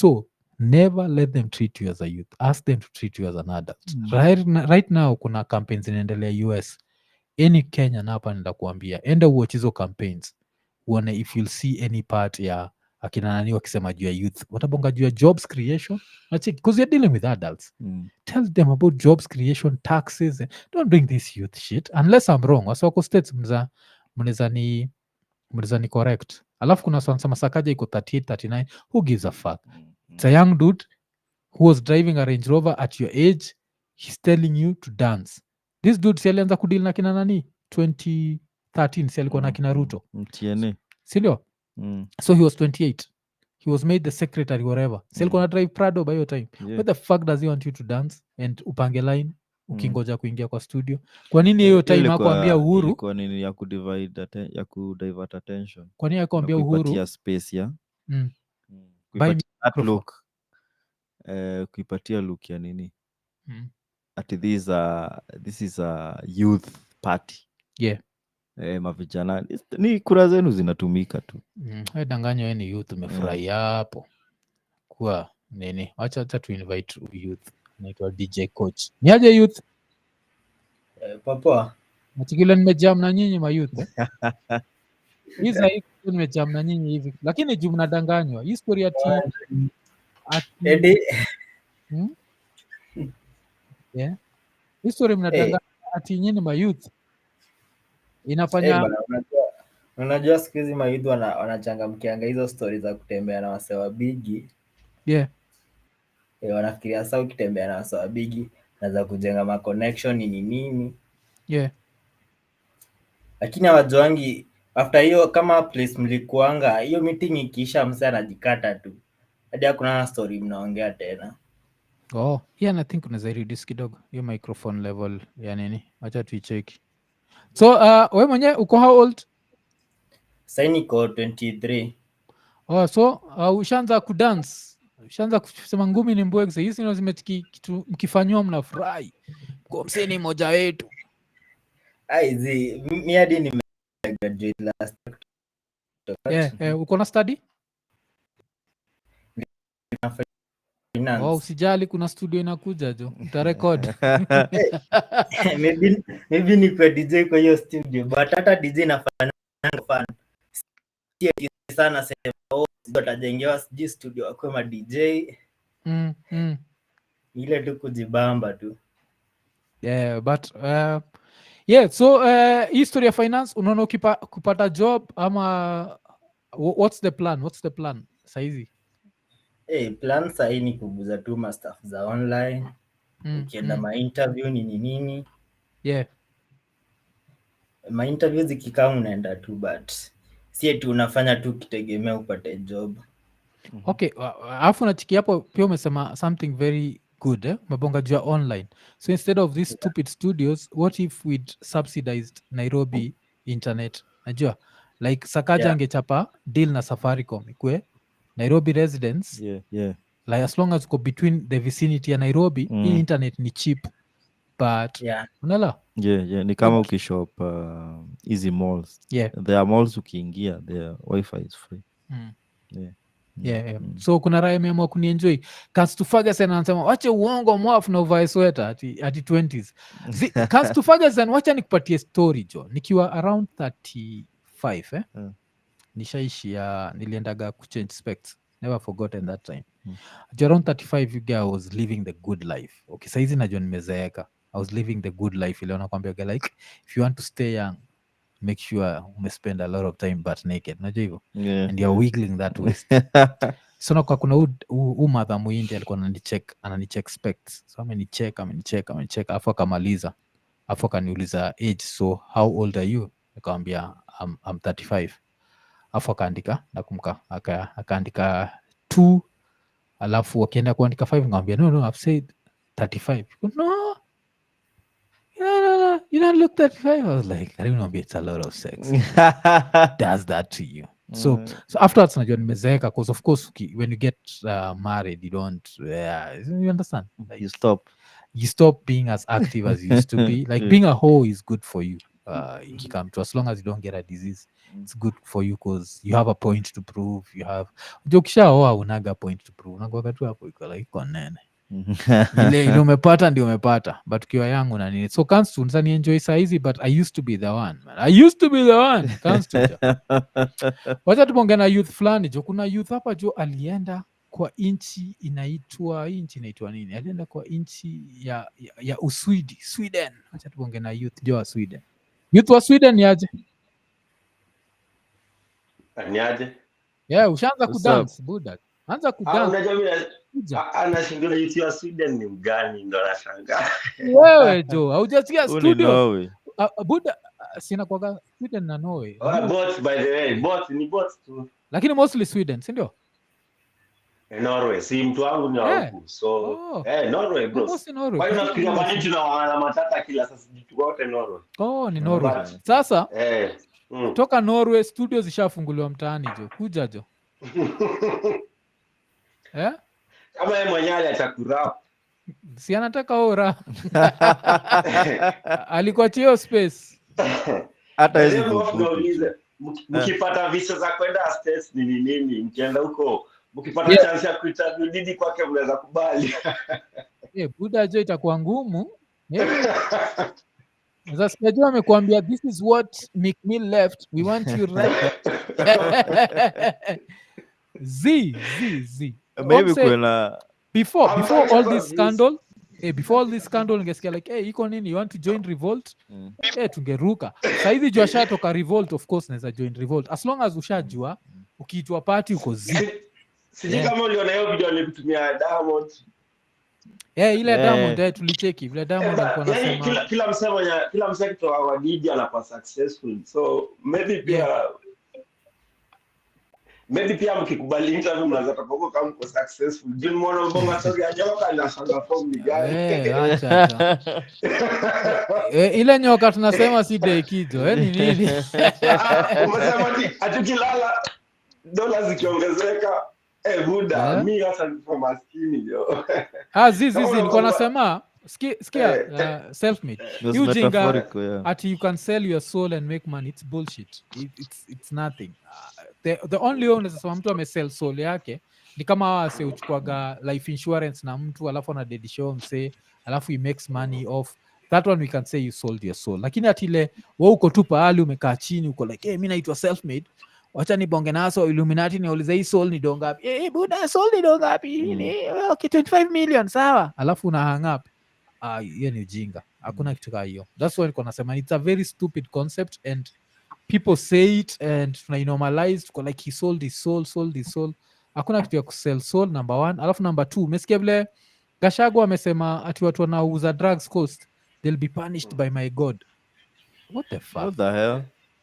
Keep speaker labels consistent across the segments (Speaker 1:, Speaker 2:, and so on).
Speaker 1: So never let them treat you as a youth, ask them to treat you as an adult.
Speaker 2: Mm.
Speaker 1: Right now kuna campaigns inaendelea US. Any Kenya na hapa nenda kuambia enda watch hizo campaigns uone if you'll see any part ya akina nani wakisema juu ya youth watabonga juu ya jobs creation because you're dealing with adults.
Speaker 2: Mm.
Speaker 1: Tell them about jobs creation, taxes. Don't bring this youth shit unless I'm wrong. Wasoko states mnaweza ni correct. Alafu kuna swanasema Sakaja iko 38 39. Who gives a fuck? It's a young dude who was driving a Range Rover at your age. He's telling you to dance. This dude si alianza kudili na kina nani 2013, si alikuwa na kina Ruto,
Speaker 2: TNA.
Speaker 1: sindio?
Speaker 2: Mm.
Speaker 1: So he was 28. He was made the secretary whatever. Si alikuwa na drive Prado by your time.
Speaker 2: Yeah.
Speaker 1: Where the fuck does he want you to dance and upange line ukingoja kuingia kwa studio? Kwa nini hiyo time hakuambia Uhuru?
Speaker 2: Ilikuwa nini ya kudivert attention.
Speaker 1: Kwa nini hakuambia
Speaker 2: Kuipatia
Speaker 1: Uhuru?
Speaker 2: space ya.
Speaker 1: Mm.
Speaker 2: Kuipatia
Speaker 1: Buy
Speaker 2: that
Speaker 1: microphone.
Speaker 2: look. Kuipatia look ya nini?
Speaker 1: Mm.
Speaker 2: Ati this is a youth party.
Speaker 1: Yeah.
Speaker 2: Mavijana ni kura zenu zinatumika tu.
Speaker 1: Danganya we ni youth umefurahia hapo kuwa nini. Wacha tu invite youth anaitwa DJ Coach. Ni aje youth?
Speaker 3: Papa
Speaker 1: Natikile nimejam na nyinyi ma youth hizi hii nimejam na nyinyi hivi lakini juu mnadanganywa hii story ati
Speaker 3: Eddie
Speaker 1: yeah. Hii story mnadanganywa ati nyinyi ma youth inafanya
Speaker 3: unajua siku hizi mayouth wanachangamkianga hizo stori za kutembea na wase wa bigi.
Speaker 1: Yeah.
Speaker 3: Wanafikiria saa ukitembea na wase wa bigi naza kujenga ma connection nini.
Speaker 1: Yeah.
Speaker 3: Lakini hawajuangi after hiyo kama place mlikuanga hiyo meeting ikiisha mse anajikata tu. Hadi hakuna story mnaongea tena.
Speaker 1: Yeah, I think unaweza reduce kidogo hiyo microphone level ya nini. Acha tuicheki. So wewe mwenyewe uko how old?
Speaker 3: Sasa niko 23.
Speaker 1: So ushaanza kudance, ushaanza kusema ngumi ni mbwekse. Hizi ndio zimetiki kitu mkifanywa mnafurahi kwa mseni moja wetu.
Speaker 3: Mi hadi nimegraduate last.
Speaker 1: Uko na study? Usijali, kuna studio inakuja jo, utarekod.
Speaker 3: Maybe nikuwe DJ kwa hiyo studio, but hata DJ nafanya fan. Sana sema atajengewa sijui studio akwe ma DJ. Ile tu kujibamba tu.
Speaker 1: Yeah, but so history ya finance unaona kupata job ama what's the plan saizi?
Speaker 3: Plan sahi ni kuguza tu ma stuff za online. Ukienda ma interview nini.
Speaker 1: Yeah.
Speaker 3: Ma interview zikikaa unaenda tu, but si eti unafanya tu kitegemea upate job.
Speaker 1: Okay, alafu nachiki hapo pia umesema something very good umebonga juu ya online. So instead of these stupid studios, what if we'd subsidized Nairobi internet? Najua like Sakaja angechapa deal na Safaricom ikwe Nairobi residents.
Speaker 2: Yeah.
Speaker 1: Like as long as uko between the vicinity ya Nairobi, hii internet ni cheap. But unala?
Speaker 2: Yeah, ni kama ukishop easy malls.
Speaker 1: Yeah.
Speaker 2: There are malls ukiingia, their wifi is free.
Speaker 1: Yeah. So kuna raya meamua kunienjoy. Kanstufagasen anasema wache uongo mwafu na uvae sweta ati 20s. Kanstufagasen wacha nikupatie story jo. Nikiwa around 35 nishaishia niliendaga kuchange specs. Never forgotten that time. Around 35 you guy was living the good life. Okay, saizi najua nimezeeka. I was living the good life. Ile unakwambia like if you want to stay young, make sure spend a lot of time butt naked. Unajua hivyo? And you're wiggling that waist. So na kwa kuna mother muindi alikuwa ananicheck specs. So amenicheck afu akamaliza. Afu akaniuliza age, so how old are you? Nikamwambia I'm 35. Afu akaandika nakumbuka akaandika 2 alafu wakienda kuandika 5 nikamwambia no I've said 35. No, you don't look 35. I was like, I don't know, it's a lot of sex. Does that to you? So afterwards najua nimezeeka because of course when you get married you don't you understand, like,
Speaker 2: you stop
Speaker 1: being as active as you used to be. Like being a hoe is good for you. ikikam to as long as you don't get a disease it's good for you because you have a point to prove. You have ukishaoa unaga point to prove, unakuwa tu hapo iko like iko nene ile umepata ndio umepata, but ukiwa yangu na nini. So Kanstu nza ni enjoy saizi, but I used to be the one, man. I used to be the one Kanstu jo. Wacha tubonge na youth fulani jo. Kuna youth hapa jo alienda kwa inchi inaitwa nini, alienda kwa inchi ya Sweden. Wacha tubonge na youth jo wa Sweden. Youth wa Sweden ni aje?
Speaker 4: Ni aje?
Speaker 1: Yeah, ushaanza kudance buda. Anza kudance.
Speaker 4: Unajua mimi anashindwa youth wa Sweden ni mgani, ndo nashangaa.
Speaker 1: Wewe jo, haujasikia studio?
Speaker 2: Norway.
Speaker 1: Buda sina kwa Sweden na Norway.
Speaker 4: Both by the way, both tu.
Speaker 1: Lakini mostly Sweden, si ndio?
Speaker 4: Norway, si mtu wangu ni wa huku. So, Norway bro. Kwa hiyo nafikiria kwa nini tunawana matata kila sasa tuko wote Norway.
Speaker 1: Ni Norway. Sasa toka Norway studio zishafunguliwa mtaani jo. Kuja jo.
Speaker 4: Kama yeye mwenyewe atakurap.
Speaker 1: Si anataka ora. Alikuwa chio space.
Speaker 2: Hata hizi
Speaker 4: kuuliza. Mkipata visa za kwenda States nini mkienda huko, mkipata chance ya kuita Nini kwake mnaweza kubali.
Speaker 1: Buda jo itakuwa ngumu. Sasa sijua amekuambia this is what McMill left. We want you right. Z.
Speaker 2: Maybe kuna
Speaker 1: before all this scandal, before all this scandal ningesikia like IKONINI you want to join revolt? Tungeruka. Saizi jua shatoka revolt, of course naweza join revolt as long as ushajua ukiitwa party uko Z.
Speaker 4: Sijui kama uliona hiyo video nilitumia Diamond.
Speaker 1: Ile Diamond tulicheki vile Diamond alikuwa anasema
Speaker 4: kila msemo kutoka kwa DJ anakuwa successful. So maybe pia mkikubali interview mnaweza toka kama mko successful. Juu mbona mbonga story ya nyoka na shanga form ni gani?
Speaker 1: Acha. Ile nyoka tunasema si day kido. Ni nini?
Speaker 4: Umesema atukilala dola zikiongezeka buda mimi hata kwa maskini jo.
Speaker 1: Zizi nilikuwa nasema sikia self-made. Ujinga ati you can sell your soul and make money, it's bullshit. It's nothing. The only way unasema mtu amesell soul yake ni kama wase uchukuaga life insurance na mtu alafu ana dead show mse alafu he makes money off that one, we can say you sold your soul. Lakini ati ile wewe uko tu pahali umekaa chini uko like mimi naitwa self-made, wacha nibonge naso Illuminati niulize hii soul ni dongapi? Buda soul ni dongapi? Okay 25 million sawa, alafu una hang up. Hiyo ni ujinga. Hakuna kitu kama hiyo. That's why niko nasema it's a very stupid concept and people say it and tunainormalize tuko like he sold his soul. Hakuna kitu ya kusell soul, number one. Alafu number two, umesikia vile Gashago amesema ati watu wanauza drugs cost they'll be punished by my God. What the fuck?
Speaker 2: What the hell?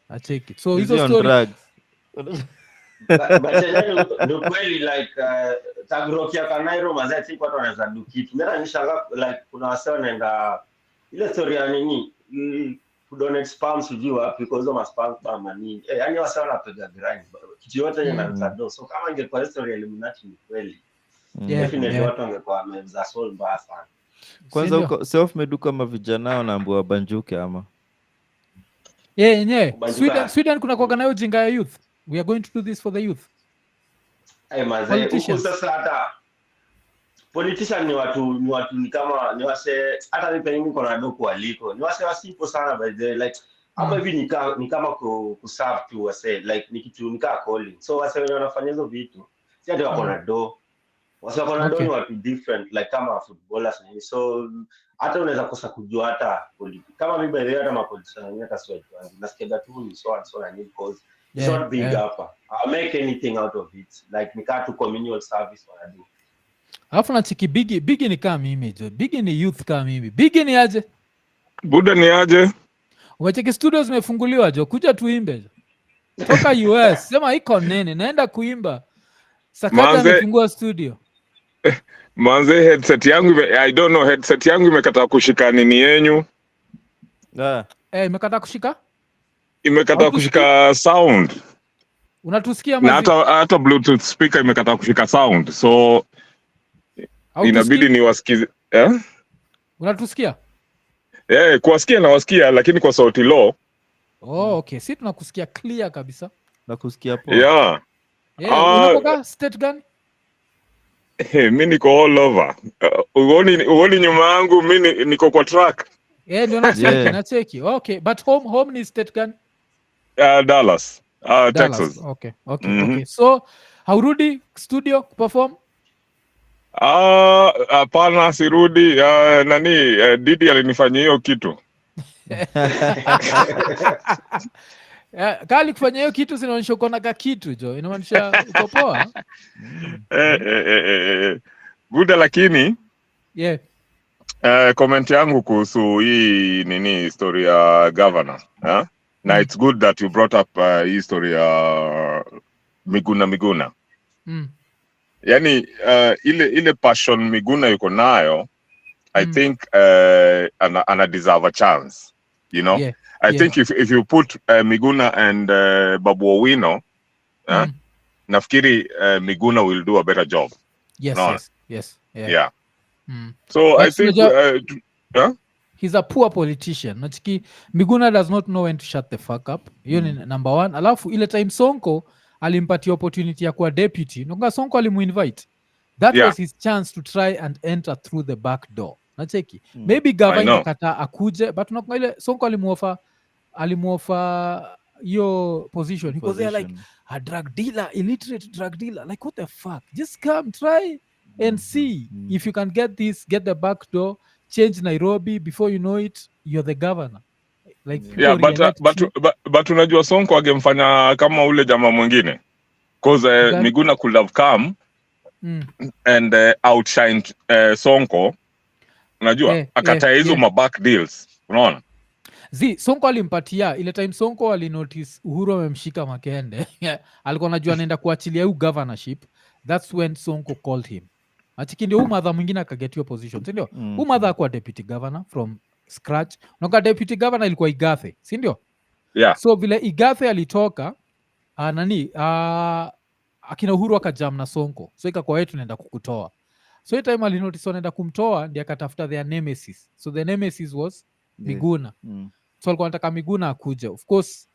Speaker 1: I check it. So hizo story
Speaker 2: drugs.
Speaker 4: But no kweli like tagrokia kanairo mazati kwa watu wanaweza do kitu. Mimi nishangaa like kuna wasao naenda ile story ya nini kudonate spam sijui wapi because of spam kama nini. Yaani wasao wanapiga grind. Kitu yote yana do. So kama ingekuwa story ya Illuminati ni kweli. Definitely watu wangekuwa wameza soul mbaya sana.
Speaker 2: Kwanza uko self-made kama vijana wanaambiwa banjuke ama.
Speaker 1: Sweden kuna kwa nayo jinga ya youth. We are going to do this for the youth.
Speaker 4: Huku sasa hata politician ni watu ni kama ni wase hata ni pengine kuna doku waliko. Ni wase wasipo sana by the like hapa hivi ni kama kuserve tu wase like ni kitu ni kama calling. So wase wanafanya hizo vitu. Si hata wako na do. Wase wako na do ni watu different like kama footballers na so hata unaweza kosa kujua hata politics. Kama mimi by the hata mapolitician hata sio watu. Nasikia tu ni so na need cause it's not big hapa. I'll make anything out of it. Like nika tu communal service wana do.
Speaker 1: Alafu na chiki bigi ni kama mimi jo. Bigi ni youth kama mimi. Bigi ni aje?
Speaker 5: Buda ni aje?
Speaker 1: Umecheki studios zimefunguliwa jo. Kuja tuimbe jo. Toka US. Sema IKONINI naenda kuimba. Sakata amefungua studio.
Speaker 5: Manze headset yangu I don't know headset yangu imekataa kushika nini yenyu?
Speaker 1: Imekataa kushika?
Speaker 5: Imekataa kushika sound.
Speaker 1: Unatusikia
Speaker 5: mazi? Na hata Bluetooth speaker imekataa kushika sound. So inabidi niwasikize.
Speaker 1: Unatusikia?
Speaker 5: Kuwasikia na wasikia lakini kwa sauti low.
Speaker 1: Okay, si tunakusikia clear kabisa.
Speaker 2: Nakusikia poa.
Speaker 5: Yeah.
Speaker 1: Unatoka state gani?
Speaker 5: Mi niko all over. Uoni nyuma yangu mi niko kwa track.
Speaker 1: Ndio nacheki. Okay, but home ni state gani?
Speaker 5: Dallas.
Speaker 1: Dallas.
Speaker 5: Texas.
Speaker 1: Okay. So haurudi studio kuperform?
Speaker 5: Hapana, sirudi. Didi alinifanyia hiyo kitu.
Speaker 1: Kali kufanya hiyo kitu zinaonyesha uko na kitu jo, inamaanisha uko poa.
Speaker 5: Buda, lakini
Speaker 1: yeah.
Speaker 5: Comment yangu kuhusu hii nini story ya governor, na it's good that you brought up hii story ya Miguna. Yani ile passion Miguna yuko nayo, I think ana deserve a chance, you know. I think if you put Miguna and Babu Owino, nafikiri Miguna will do a better job.
Speaker 1: Yes.
Speaker 5: Yeah. So but I think
Speaker 1: he's a poor politician. Nachiki Miguna does not know when to shut the fuck up. Hiyo ni number one. Alafu ile time Sonko alimpatia opportunity ya kuwa deputy, nonga Sonko alimuinvite. That was his chance to try and enter through the back door. Nacheki. Maybe governor kata akuje, but unakumbuka ile Sonko alimuofa hiyo position. Because they are like a drug dealer, illiterate drug dealer. Like what the fuck? Just come try and see if you can get the back door, change Nairobi, before you know it you're the governor. Like
Speaker 5: but unajua Sonko agemfanya kama ule jamaa mwingine, because Miguna could have come and outshine Sonko, unajua akataa hizo maback deals, unaona.
Speaker 1: Sonko alimpatia ile time Sonko alinotice Uhuru amemshika makende alikuwa anajua anaenda kuachilia huu governorship. That's when Sonko called him. Achiki ndio madha mwingine akagetiwa position, si ndio? Madha akuwa deputy governor from scratch. Noka deputy governor ilikuwa Igathe, si ndio? So vile Igathe alitoka akina Uhuru akajam na Sonko. So ikakuwa wetu naenda kukutoa. So hii time alinotice anaenda kumtoa, ndiye akatafuta their nemesis. So the nemesis was Miguna. So alikuwa anataka Miguna akuje. Of course,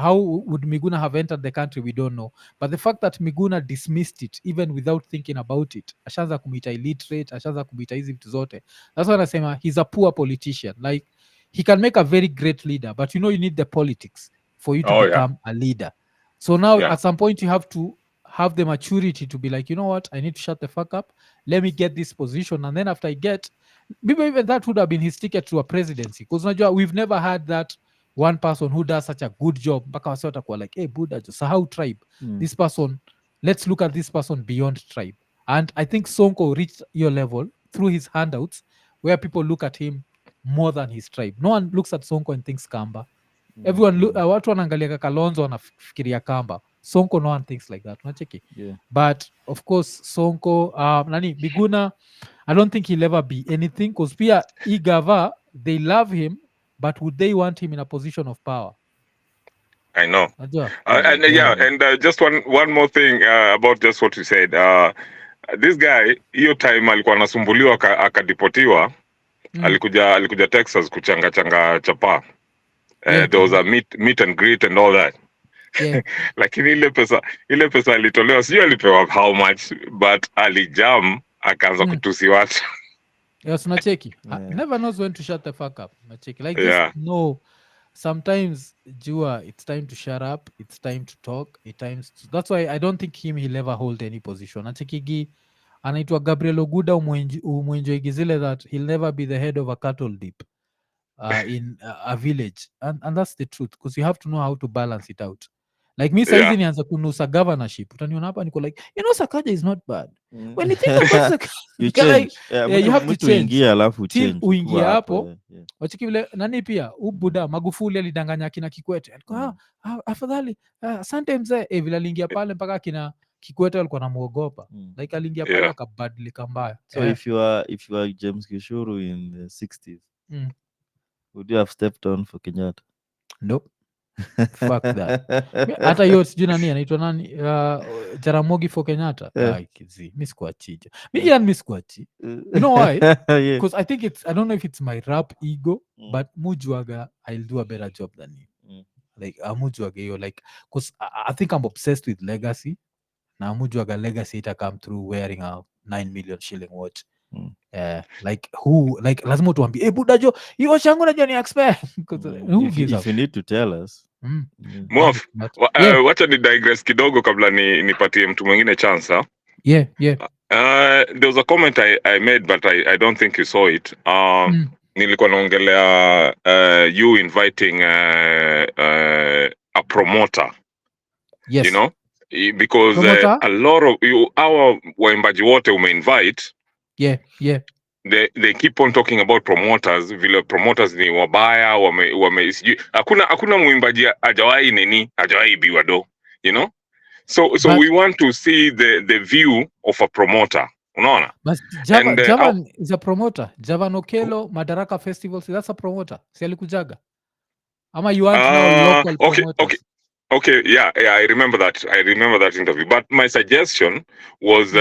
Speaker 1: how would Miguna have entered the country, we don't know. But the fact that Miguna dismissed it even without thinking about it, ashaanza kumita illiterate, ashaanza kumita hizi vitu zote. That's why anasema he's a poor politician. Like he can make a very great leader, but you need the politics for you to become a leader. So now at some point you have to have the maturity to be like, you know what, I need to shut the fuck up. Let me get this position, and then after I get, maybe even that would have been his ticket to a presidency. Because we've never had that one person who does such a good job. Mpaka wase watakuwa like, hey, Buddha, sahau tribe. This person, let's look at this person beyond tribe. And I think Sonko reached your level through his handouts, where people look at him more than his tribe. No one looks at Sonko and thinks Kamba. Everyone watu wanaangalia Kalonzo wanafikiria Kamba. Sonko, no one thinks like that. Unacheki? But of course Sonko Miguna, I don't think he'll ever be anything, because pia Igava, they love him, but would they want him in a position of power?
Speaker 5: I know. And just one more thing about just what you said. This guy, hiyo time alikuwa anasumbuliwa akadipotiwa, alikuja Texas kuchanga chapa. There was a meet and greet and all that. Lakini ile pesa alitolewa, sio alipewa how much, but alijam akaanza kutusi watu.
Speaker 1: Yes, unacheki. Never knows when to shut the fuck up. Unacheki. Like this, no. Sometimes Jua, it's time to shut up, it's time to talk, that's why I don't think he'll ever hold any position. Nacheki anaitwa Gabriel Oguda umwenjoigi zile that he'll never be the head of a cattle dip in a village, and that's the truth, because you have to know how to balance it out. Like me saizi nianza kunusa governorship, utaniona hapa niko like, Sakaja is not bad. When you think about Sakaja, you change. You have to change.
Speaker 2: Alafu change.
Speaker 1: Uingia hapo. Wachiki vile nani pia Ubuda Magufuli alidanganya kina Kikwete. Alikuwa afadhali asante mzee, vile aliingia pale mpaka kina Kikwete alikuwa anamuogopa. Like aliingia pale akabadilika mbaya.
Speaker 2: So if you are James Gishuru in the 60s, would you have stepped on for Kenyatta?
Speaker 1: Nope. Fuck that. Hata hiyo sijui nani anaitwa nani Jaramogi for Kenyatta. Mi sikuachija. Mi sikuachi. You know why? Because I think I don't know if it's my rap ego, but mujuaga I'll do a better job than you. like amujuaga hiyo like cause I think I'm obsessed with legacy na amujuaga legacy ita come through wearing a 9 million shilling watch. Like who like lazima tuambie budajo hiyo watch yangu najua ni expect who gives
Speaker 2: if you need to tell us.
Speaker 5: Mof, wacha ni digress kidogo kabla nipatie mtu mwingine chance.
Speaker 1: Yeah.
Speaker 5: There was a comment I made but I don't think you saw it. Nilikuwa naongelea you inviting a promoter.
Speaker 1: Yes.
Speaker 5: You know, because a lot of our waimbaji wote umeinvite.
Speaker 1: Yeah.
Speaker 5: They keep on talking about promoters, vile promoters ni wabaya, hakuna mwimbaji hajawahi biwa do, you know? So but, we want to see the view of a promoter. Unaona?
Speaker 1: But Javan is a promoter. Javan Okelo, Madaraka Festivals, that's a promoter. Si alikujaga? Ama you want now local promoters?
Speaker 5: Okay, yeah, I remember that. I remember that interview. But my suggestion was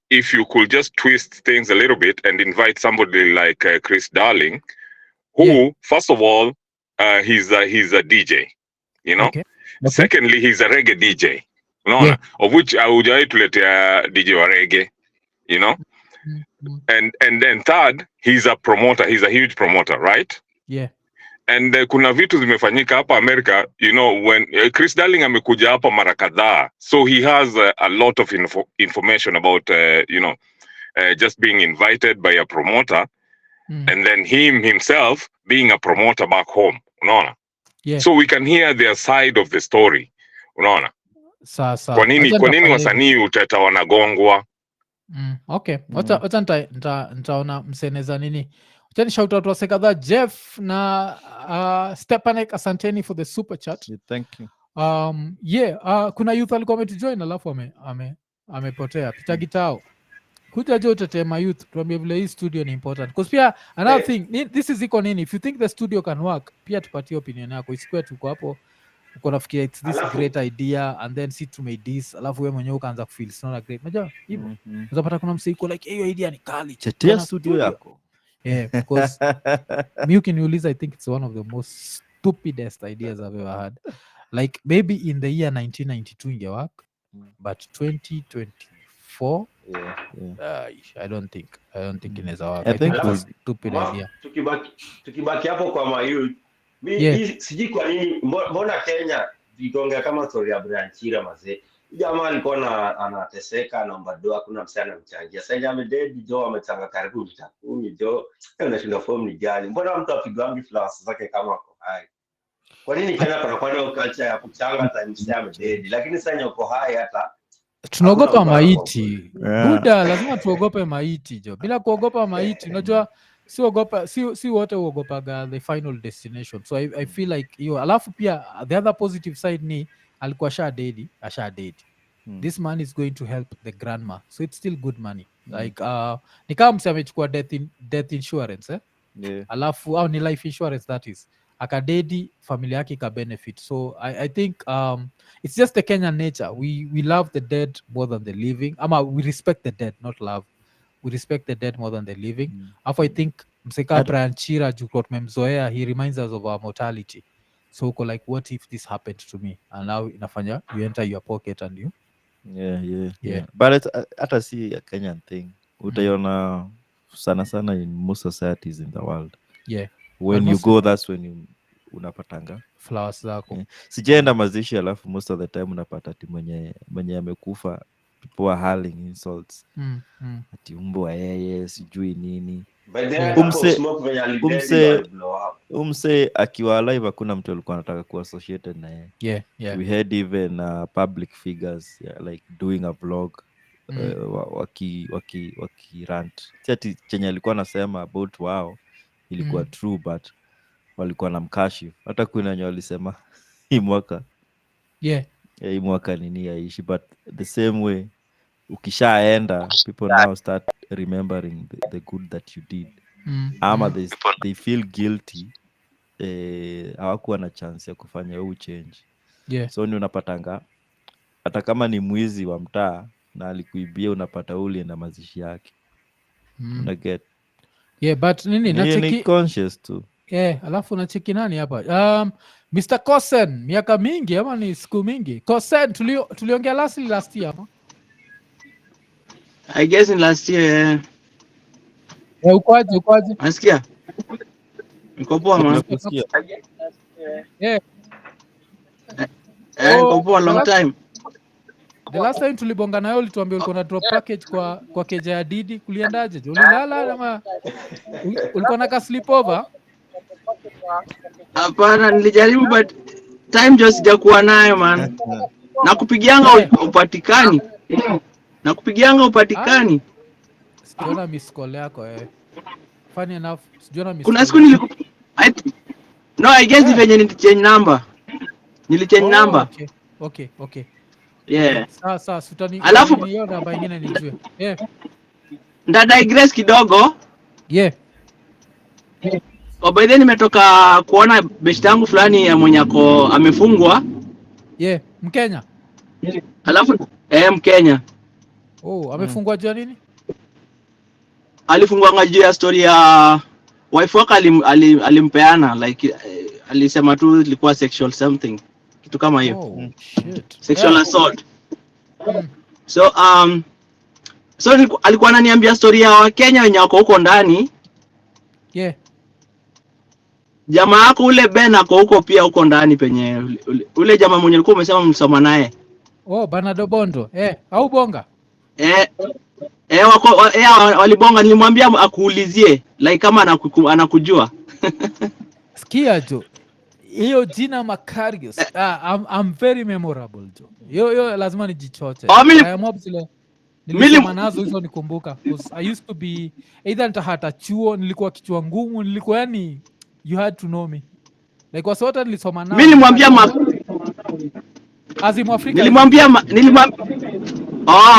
Speaker 5: if you could just twist things a little bit and invite somebody like Chris Darling, who, first of all, he's a DJ, you know.
Speaker 1: Okay.
Speaker 5: Secondly, he's a reggae DJ, unaona, of which haujawahi tuletea DJ wa reggae, you know. And then third, he's a promoter. He's a huge promoter, right?
Speaker 1: Yeah.
Speaker 5: And kuna vitu zimefanyika hapa America, you know, when Chris Darling amekuja hapa mara kadhaa, so he has a lot of information about you know, just being invited by a promoter and then himself being a promoter back home, unaona. So we can hear their side of the story, unaona.
Speaker 1: Sasa
Speaker 5: kwa nini wasanii utata wanagongwa?
Speaker 1: Okay, wacha nitaona mseneza nini. Wacha ni shout out wase kadhaa, Jeff na Stepanek, asanteni for the super chat.
Speaker 2: Thank you.
Speaker 1: Kuna youth alikuwa ametujoin alafu amepotea. Peter Gitao, kuja jo tetema youth, tuambie vile hii studio ni important. Because pia another thing, this is IKONINI. If you think the studio can work, pia tupatie opinion yako. Isikuwe tuko hapo uko nafikiria it's this great idea and then si to make this alafu wewe mwenyewe ukaanza kufeel it's not a great. Unajua hivyo unapata kuna msiko like hiyo idea ni kali,
Speaker 2: chetea studio yako.
Speaker 1: Because me ukiniuliza, I think it's one of the most stupidest ideas I've ever had. Like maybe in the year 1992 ingework, but 2024 I don't think inaweza work. I think it's a stupid idea.
Speaker 4: Tukibaki hapo kwa mayouth, sijui kwa nini mbona Kenya vigonga kama story ya Branchira mazee. Jamaa alikuwa anateseka na mbado, hakuna msana mchangia. Sasa amededi jo amechanga karibu vitakuni jo. Unashinda form ni gani? Mbona mtu apigangi flowers zake kama kwa hai? Kwa nini Kenya kuna culture ya kuchanga time amededi? Lakini sasa nyoko hai hata
Speaker 1: tunaogopa maiti. Buda lazima tuogope maiti jo. Bila kuogopa maiti, unajua si wote uogopaga the final destination. So I feel like hiyo. Alafu pia the other positive side ni alikuwa asha dedi. This man is going to help the grandma, so it's still good money. Like ni kama mse amechukua death insurance alafu au ni life insurance, that is akadedi, familia yake ka benefit. So I think it's just the Kenyan nature. We love the dead more than the living. We respect the dead, not love. We respect the dead more than the living. I think mseka Branchira jukot memzoea, he reminds us of our mortality. So uko like, what if this happened to me? And now inafanya you enter your pocket and you
Speaker 2: yeah. But it's hata si a Kenyan thing. Utaiona sana in most societies in the world. When you go, that's when unapatanga
Speaker 1: flowers zako.
Speaker 2: Sijaenda mazishi alafu most of the time unapata ati mwenye amekufa, people are hurling insults. Ati umbo yeye sijui nini. Umse akiwa alive hakuna mtu alikuwa anataka kuwa associated na yeye. We had even public figures like doing a vlog waki rant. Ati chenye alikuwa anasema about wow ilikuwa true, but walikuwa na mkashifu. Hata kuna wenye walisema hii mwaka nini yaishi, but the same way ukishaenda people now start remembering the good that you did. They feel guilty, hawakuwa na chance ya kufanya huu change. So ni unapatanga hata kama ni mwizi wa mtaa na alikuibia, unapata uli na mazishi yake. Una get
Speaker 1: but nini
Speaker 2: ni conscious too.
Speaker 1: Alafu nacheki nani hapa? Mr. Kosen, miaka mingi ama ni siku mingi? Kosen, tuliongea last year ama?
Speaker 6: I guess in last year.
Speaker 1: Ukoaje?
Speaker 6: Nasikia? Niko poa man.
Speaker 2: Tunakusikia.
Speaker 6: Niko poa long time.
Speaker 1: The last time tulibonga nayo ulituambia ulikuwa na drop package kwa keja ya Didi, kuliendaje? Ulilala ama ulikuwa na ka sleepover?
Speaker 6: Hapana, nilijaribu but time just sijakuwa nayo man. Nakupigianga upatikani.
Speaker 1: Sijaona miss call yako Funny enough, sijaona miss.
Speaker 6: Kuna siku I guess venye nilichange number. Number.
Speaker 1: Okay.
Speaker 6: Yeah.
Speaker 1: Sasa sutani.
Speaker 6: Alafu
Speaker 1: hiyo namba nyingine nijue.
Speaker 6: Nda digress kidogo.
Speaker 1: Yeah.
Speaker 6: By then nimetoka kuona best yangu fulani ya mwenye amefungwa.
Speaker 1: Yeah, Mkenya.
Speaker 6: Alafu Mkenya.
Speaker 1: Amefungwa juu nini?
Speaker 6: Alifungwa juu ya story ya wife wake alimpeana like alisema tu ilikuwa sexual something. Kitu kama hiyo.
Speaker 1: Shit.
Speaker 6: Sexual assault. So alikuwa ananiambia story ya Wakenya wenye wako huko ndani.
Speaker 1: Yeah.
Speaker 6: Jamaa yako ule Ben ako huko pia huko ndani penye ule jamaa mwenye alikuwa umesema msoma naye.
Speaker 1: Bernardo Bondo. Au bonga?
Speaker 6: Walibonga, nilimwambia akuulizie like kama anakujua.
Speaker 1: Sikia jo. Hiyo jina Macarius. I'm very memorable jo. Yo lazima nijichote. Nilisoma nazo hizo nikumbuka. I used to be either nitahata chuo, nilikuwa kichwa ngumu, nilikuwa yani you had to know me. Like kwa sababu nilisoma nazo.
Speaker 6: Mimi nilimwambia Nilimwambia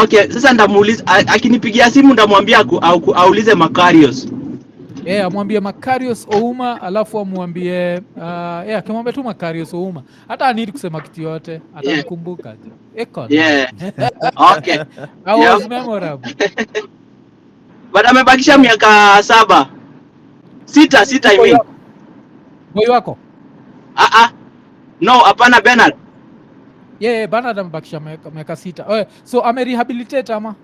Speaker 6: okay, sasa ndamuuliza akinipigia simu ndamwambia aulize Macarius.
Speaker 1: Amwambie Macarius Ouma, alafu amwambie akimwambia tu Macarius Ouma. Hata anidi kusema kitu yote, atakumbuka.
Speaker 6: Yeah. Okay.
Speaker 1: I was memorable.
Speaker 6: But amebakisha miaka 7. 6 I mean.
Speaker 1: Boy wako?
Speaker 6: No, hapana Bernard.
Speaker 1: Bernard amebakisha miaka 6. So amerehabilitate ama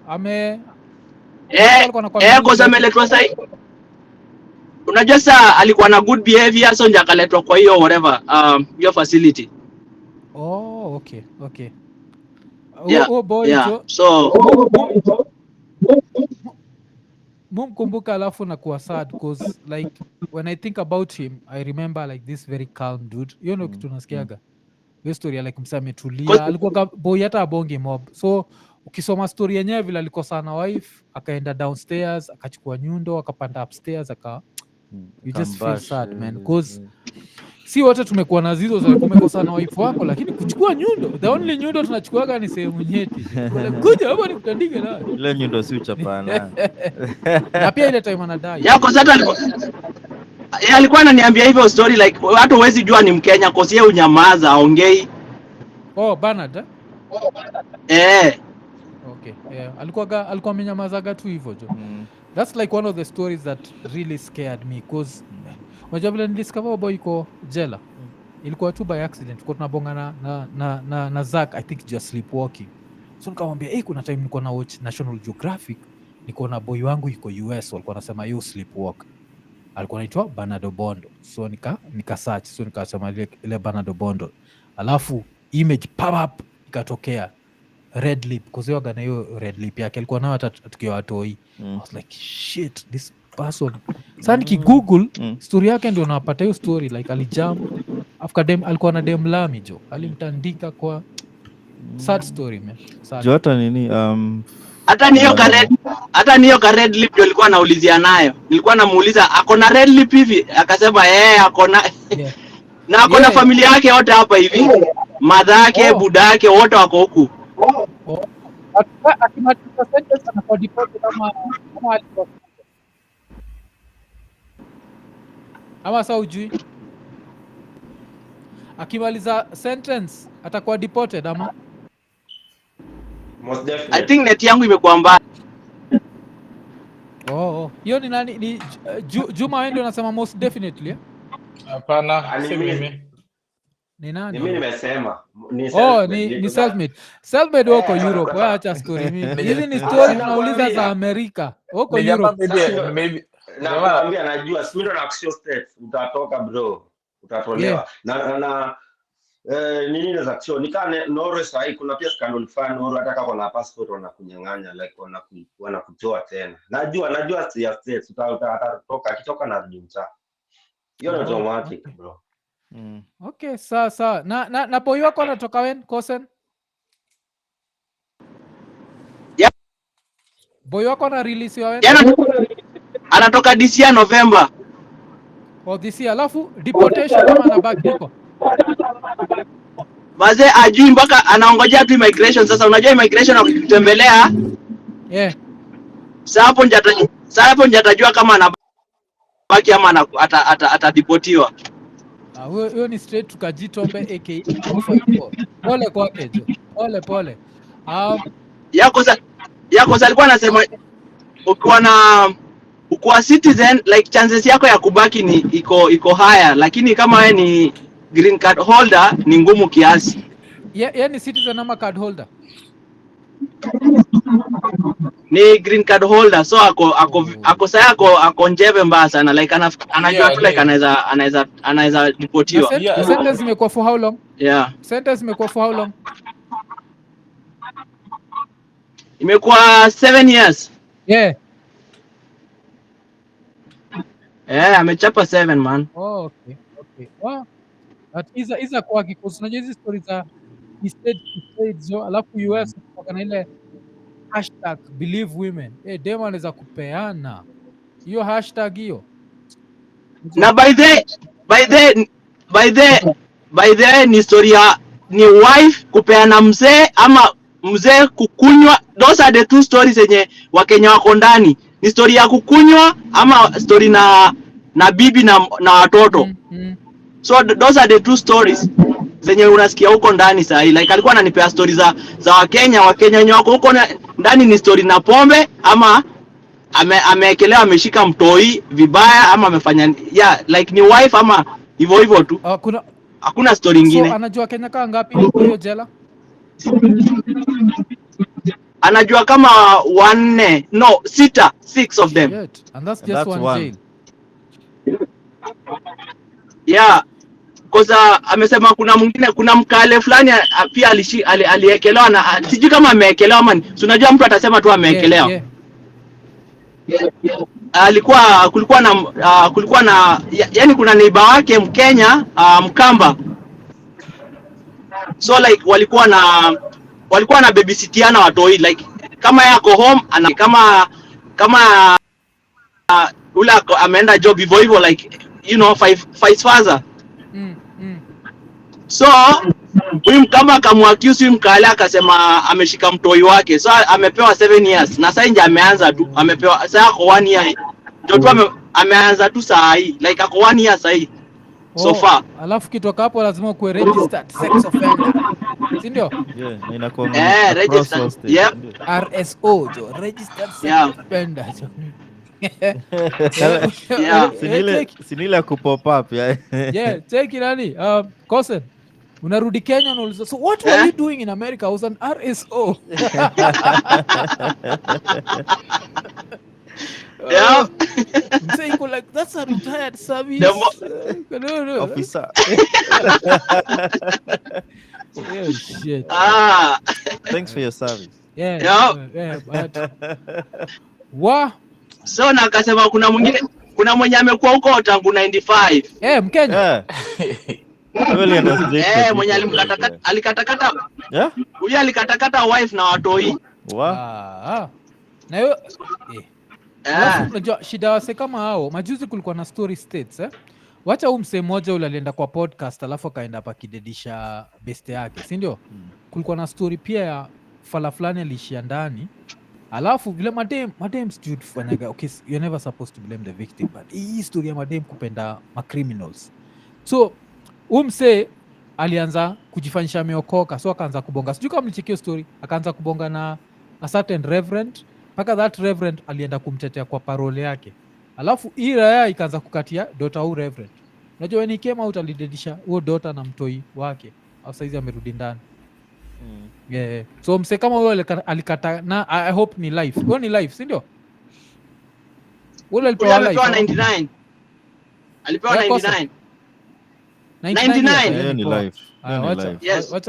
Speaker 6: kwa ameletwa sai. Unajua saa alikuwa na good behavior so ndio akaletwa kwa hiyo whatever your facility.
Speaker 1: Okay.
Speaker 6: Boy. So
Speaker 1: mkumbuka alafu na kuwa sad because like when I think about him I remember like this very calm dude. You know kitu nasikiaga. Hiyo story like msame tulia. Alikuwa boy hata abonge mob. So ukisoma story yenyewe vile alikosa na wife, akaenda downstairs, akachukua nyundo, akapanda upstairs, you just feel sad man because si wote tumekuwa na zizo za kumekosa na wife wako, lakini kuchukua nyundo, the only nyundo tunachukuaga ni sehemu nyeti. Kuja hapa nikutandike nayo.
Speaker 2: Ile nyundo si uchapana.
Speaker 1: Na pia ile time anadai.
Speaker 6: Kwa sababu alikuwa ananiambia hivyo story like watu huwezi jua ni Mkenya kwa sababu unyamaza aongei.
Speaker 1: Bernard. Okay. Alikuwa amenyamazaga tu hivyo jo. That's like one of the stories that really scared me because unajua vile nilidiscover boy iko jela. Ilikuwa tu by accident. Kwa tunabonga na Zack, I think just sleepwalking. So nikamwambia kuna time nilikuwa na watch National Geographic, niko na boy wangu yuko US, walikuwa nasema you sleepwalk. Alikuwa anaitwa Bernardo Bondo. So nika search, so nikasema ile Bernardo Bondo. Alafu image pop up ikatokea red lip, because yoga na hiyo red lip yake alikuwa nayo hata tukiwa watoi. I was like shit, this person. Sasa nikigoogle story yake ndio napata hiyo story like alijump after dem, alikuwa na dem lami jo, alimtandika kwa sad story man.
Speaker 2: Jota nini
Speaker 6: hata niyo ka red lip ndio nilikuwa anaulizia nayo. Nilikuwa namuuliza ako na red lip hivi, akasema ako na na ako na familia yake yote hapa hivi. Mother yake, buda yake wote wako huku.
Speaker 1: Akimaliza sentence anakuwa deported kama alikuwa. Ama sasa ujui? Akimaliza sentence atakuwa deported ama?
Speaker 4: Most definitely.
Speaker 6: I think net yangu imekuwa mbaya.
Speaker 1: Hiyo ni nani? Ni Juma wewe ndio unasema most definitely.
Speaker 7: Hapana, si mimi.
Speaker 1: Ni nani?
Speaker 4: Mimi nimesema ni
Speaker 1: ni self-made. Self-made wako Europe. Wewe acha story mingi. Hizi ni story tunauliza za Amerika. Wako Europe.
Speaker 4: Nakwambia najua Smith na Action States utatoka bro. Utatolewa. Na nini za action nikane Norway sahi kuna pia scandal fan Norway hata kama na passport wanakunyang'anya like wanakutoa tena. Najua ya States utatoka akitoka na rudi mtaa. Hiyo ni automatic bro.
Speaker 1: Okay, sawa. Na boy wako anatoka wen Kosen?
Speaker 6: Yeah.
Speaker 1: Boy wako na release wen?
Speaker 6: Anatoka this year November.
Speaker 1: This year alafu deportation kama anabaki huko.
Speaker 6: Mazee ajui mpaka anaongojea tu immigration. Sasa unajua immigration wakitembelea. Sasa hapo njatajua kama anabaki ama atadipotiwa.
Speaker 1: Huyo ni straight tukajitombe aka. Pole kwake jo. Pole.
Speaker 6: Yako alikuwa anasema ukiwa citizen like chances yako ya kubaki ni iko higher, lakini kama wewe ni green card holder ni ngumu kiasi.
Speaker 1: Ni citizen ama card holder?
Speaker 6: Ni green card holder, so ako njeve mbaya sana like anajua tu like anaweza deportiwa.
Speaker 1: Sentence zimekuwa for how long? Sentence zimekuwa for how long?
Speaker 6: Imekuwa 7 years. Amechapa 7 man.
Speaker 1: Okay. Wow. That is a kwa because unajua hizi stories za state zo alafu US kuna ile #BelieveWomen. Demo anaweza kupeana hiyo hashtag hiyo.
Speaker 6: Na by the ni historia ni wife kupeana mzee ama mzee kukunywa. Those are the two stories zenye Wakenya wako ndani. Ni story ya kukunywa ama story na bibi na watoto. So those are the two stories zenye unasikia huko ndani sasa. Like alikuwa ananipea stories za Wakenya wenye wako huko ndani ni story na pombe ama ameekelewa ameshika mtoi vibaya ama amefanya like ni wife ama hivyo tu. Hakuna story nyingine.
Speaker 1: So anajua Kenya kaa ngapi hiyo jela?
Speaker 6: Anajua kama 6 of them.
Speaker 1: And that's just one jail.
Speaker 6: Kosa amesema kuna mkale fulani pia aliekelewa na sijui kama ameekelewa ama unajua mtu atasema tu ameekelewa. Kulikuwa na yani kuna neighbor wake Mkenya Mkamba. So like walikuwa na babysittiana watoi like kama yako home kama ule ameenda job hivyo like you know vice versa. So huyu kama akamwaccuse huyu mkale akasema ameshika mtoi wake. So amepewa 7 years na sasa nje ameanza tu amepewa sasa ako 1 year. Ndio tu ameanza tu saa hii like ako 1 year sasa hii. So far.
Speaker 1: Alafu kitoka hapo lazima kuwe registered sex offender. Si ndio?
Speaker 2: Na inakuwa
Speaker 6: registered.
Speaker 1: RSO jo, registered sex offender.
Speaker 2: Sinile kupop up
Speaker 1: take it nani. Kosen. Unarudi Kenya na uliza, so what were you doing in America? I was an RSO. Saying like that's a retired service
Speaker 2: officer.
Speaker 1: Shit.
Speaker 2: Thanks for your service.
Speaker 1: Wa
Speaker 6: so na akasema kuna mwenye amekuwa huko tangu 95.
Speaker 1: Mkenya.
Speaker 6: Mwenye alikatakata huyu alikatakata wife na watoi.
Speaker 1: Na hiyo unajua shida wase kama hao majuzi kulikuwa na story states wacha huyu msee mmoja ule alienda kwa podcast alafu akaenda hapa kidedisha beste yake si ndio? Kulikuwa na story pia ya fala fulani alishia ndani alafu vile madem sijui tufanyaga okay you're never supposed to blame the victim but hii story ya madem kupenda criminals. So msee alianza kujifanyisha ameokoka so akaanza kubonga sijui kama mlichekio story akaanza kubonga na a certain reverend mpaka that reverend alienda kumtetea kwa parole yake alafu hii raya ikaanza kukatia dota au reverend Unajua when he came out alidedisha huo daughter na mtoi wake. Au saizi amerudi ndani. Yeah. So mse kama huyo alikata na I hope ni life. Huyo ni life, si ndio? Ule alipewa life.
Speaker 6: 99. Alipewa 99. 99.
Speaker 2: Ni life.